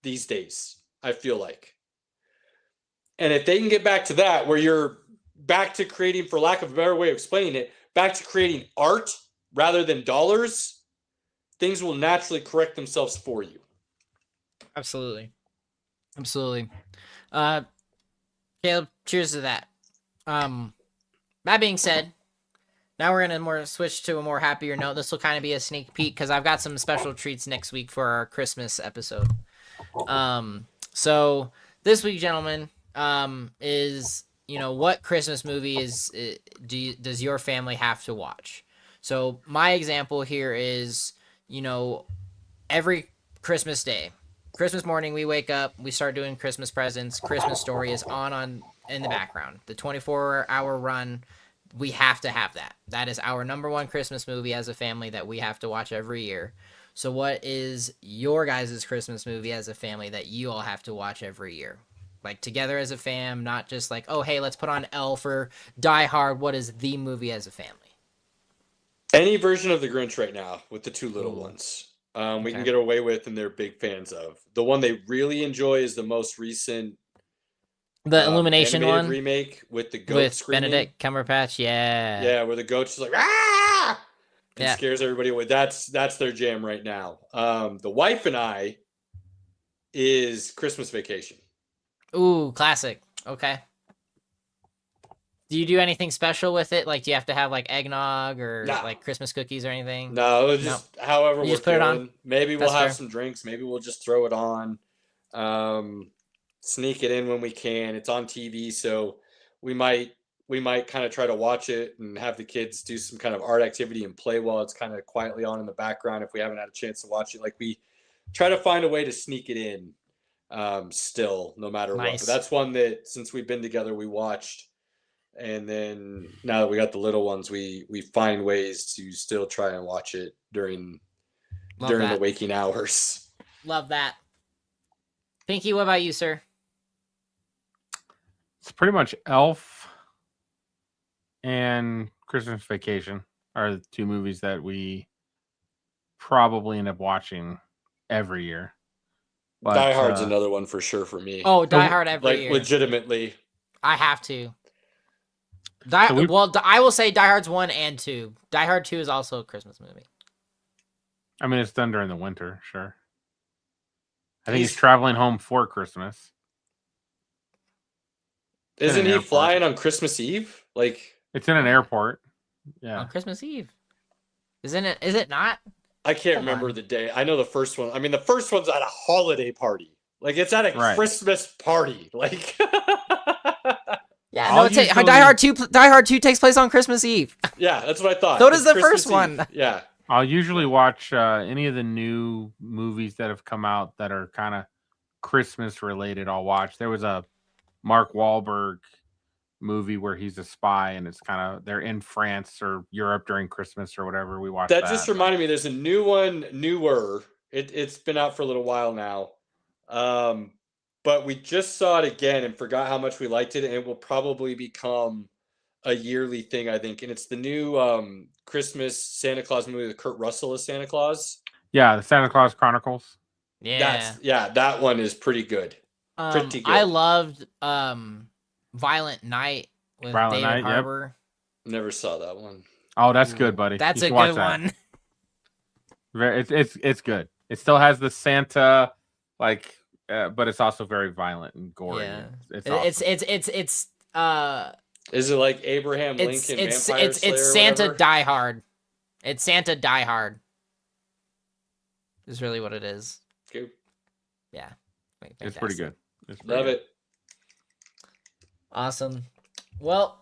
these days, I feel like. And if they can get back to that, where you're back to creating, for lack of a better way of explaining it, back to creating art rather than dollars, things will naturally correct themselves for you. Absolutely. Caleb, cheers to that. That being said, now we're gonna switch to a more happier note. This will kind of be a sneak peek because I've got some special treats next week for our Christmas episode. So this week, gentlemen, is, what Christmas movie does your family have to watch? So my example here is, every Christmas day, Christmas morning, we wake up, we start doing Christmas presents. Christmas Story is on in the background. The 24-hour run, we have to have that. That is our number one Christmas movie as a family that we have to watch every year. So what is your guys' Christmas movie as a family that you all have to watch every year? Like together as a fam, not just like, oh, hey, let's put on Elf or Die Hard. What is the movie as a family? Any version of The Grinch right now with the two little ones. We can get away with, and they're big fans of. The one they really enjoy is the most recent, the Illumination one remake with the goat with screaming. Benedict Cumberbatch. Yeah, where the goat's just like ah, and Yeah. scares everybody away. That's their jam right now. The wife and I is Christmas Vacation. Ooh, classic. Okay. Do you do anything special with it? Like, do you have to have like eggnog or like Christmas cookies or anything? No, just however You we're just put it feeling. on? Maybe we'll That's have fair. some drinks. Maybe we'll just throw it on. Sneak it in when we can. It's on TV, so we might kind of try to watch it and have the kids do some kind of art activity and play while it's kind of quietly on in the background if we haven't had a chance to watch it. Like, we try to find a way to sneak it in still, no matter what. But that's one that, since we've been together, we watched. And then now that we got the little ones, we find ways to still try and watch it during the waking hours. Love that. Pinky, what about you, sir? It's pretty much Elf and Christmas Vacation are the two movies that we probably end up watching every year. But, Die Hard's another one for sure for me. Oh, Die Hard every year. Legitimately. I have to. I will say Die Hard's 1 and 2. Die Hard 2 is also a Christmas movie. I mean, it's done during the winter, sure. I think he's traveling home for Christmas. Isn't he flying on Christmas Eve? Like, it's in an airport. Yeah. On Christmas Eve. Isn't it? Is it not? I can't Come remember on. the day. I know the first one. I mean, the first one's at a holiday party. Like, it's at a Right. Christmas party. Like, Yeah, I'll no, it's usually- Die Hard 2 takes place on Christmas Eve. yeah, that's what I thought. So does It's the first Christmas Eve. one. Yeah. I'll usually watch any of the new movies that have come out that are kind of Christmas related. I'll watch. There was a Mark Wahlberg movie where he's a spy, and it's kind of they're in France or Europe during Christmas or whatever. We watched That just reminded me. There's a new one, newer. It's been out for a little while now, but we just saw it again and forgot how much we liked it, and it will probably become a yearly thing, I think. And it's the new Christmas Santa Claus movie with Kurt Russell as Santa Claus. Yeah, the Santa Claus Chronicles. Yeah. That one is pretty good. Pretty good. I loved Violent Night with Violent David Night, yep. Harbour. Never saw that one. Oh, that's good, buddy. That's You a should watch good that. one. It's good. It still has the Santa but it's also very violent and gory. Yeah. It's awesome. It's Is it like Abraham Lincoln Vampire Slayer? it's or Santa whatever? Die Hard. It's Santa Die Hard. Is really what it is. Okay. Yeah. It's pretty good. It's pretty Love good. it. Awesome. Well,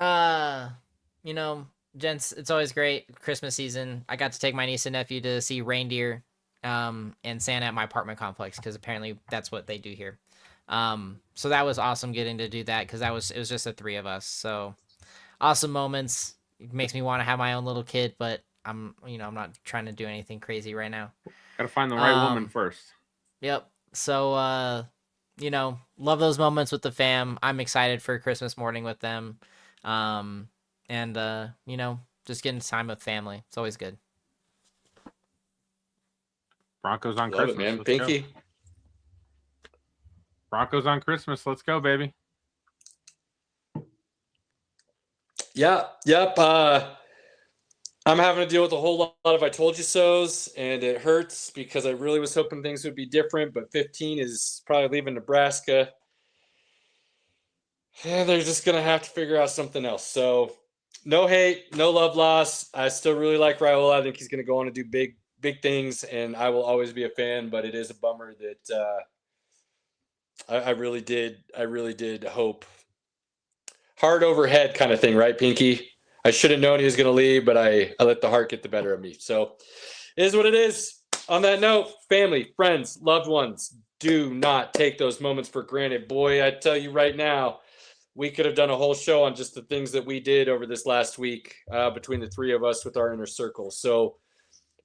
gents, it's always great Christmas season. I got to take my niece and nephew to see reindeer and Santa at my apartment complex because apparently that's what they do here. So that was awesome getting to do that because it was just the three of us. So awesome moments. It makes me want to have my own little kid, but I'm not trying to do anything crazy right now. Gotta find the right woman first. Yep. So, love those moments with the fam. I'm excited for Christmas morning with them. Just getting time with family. It's always good. Broncos on Love Christmas. it, man. Let's go. Pinky. Broncos on Christmas. Let's go, baby. Yeah. Yep. I'm having to deal with a whole lot of I told you so's, and it hurts because I really was hoping things would be different, but 15 is probably leaving Nebraska. Yeah, they're just going to have to figure out something else. So no hate, no love loss. I still really like Raiola. I think he's going to go on to do big things, and I will always be a fan, but it is a bummer that I really did hope. Heart over head kind of thing, right, Pinky? I should have known he was going to leave, but I let the heart get the better of me. So it is what it is. On that note, family, friends, loved ones, do not take those moments for granted. Boy, I tell you right now, we could have done a whole show on just the things that we did over this last week between the three of us with our inner circle. So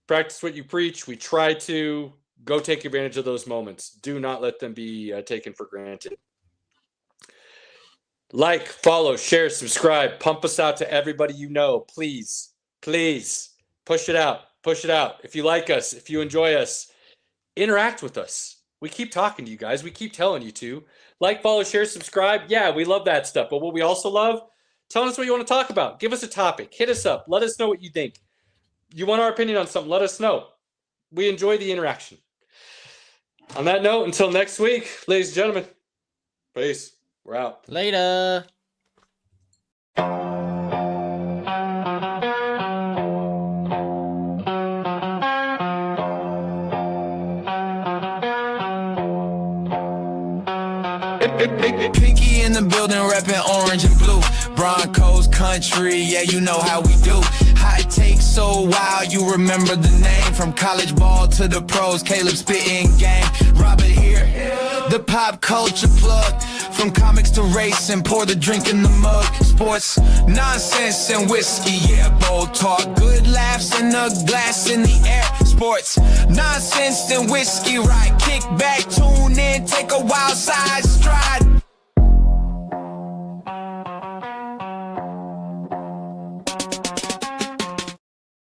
practice what you preach. We try to go take advantage of those moments. Do not let them be taken for granted. Like, follow, share, subscribe, pump us out to everybody you know. Please, please push it out. Push it out. If you like us, if you enjoy us, interact with us. We keep talking to you guys. We keep telling you to. Like, follow, share, subscribe. Yeah, we love that stuff. But what we also love, tell us what you want to talk about. Give us a topic. Hit us up. Let us know what you think. You want our opinion on something, let us know. We enjoy the interaction. On that note, until next week, ladies and gentlemen, peace. We're out. Later. Pinky in the building, reppin' orange and blue. Broncos country, yeah, you know how we do. Hot take so wild, you remember the name. From college ball to the pros, Caleb spitting game. Robert here, the pop culture plug. From comics to racing, pour the drink in the mug. Sports, nonsense and whiskey, yeah, bold talk. Good laughs and a glass in the air. Sports, nonsense and whiskey, right? Kick back, tune in, take a wild side stride.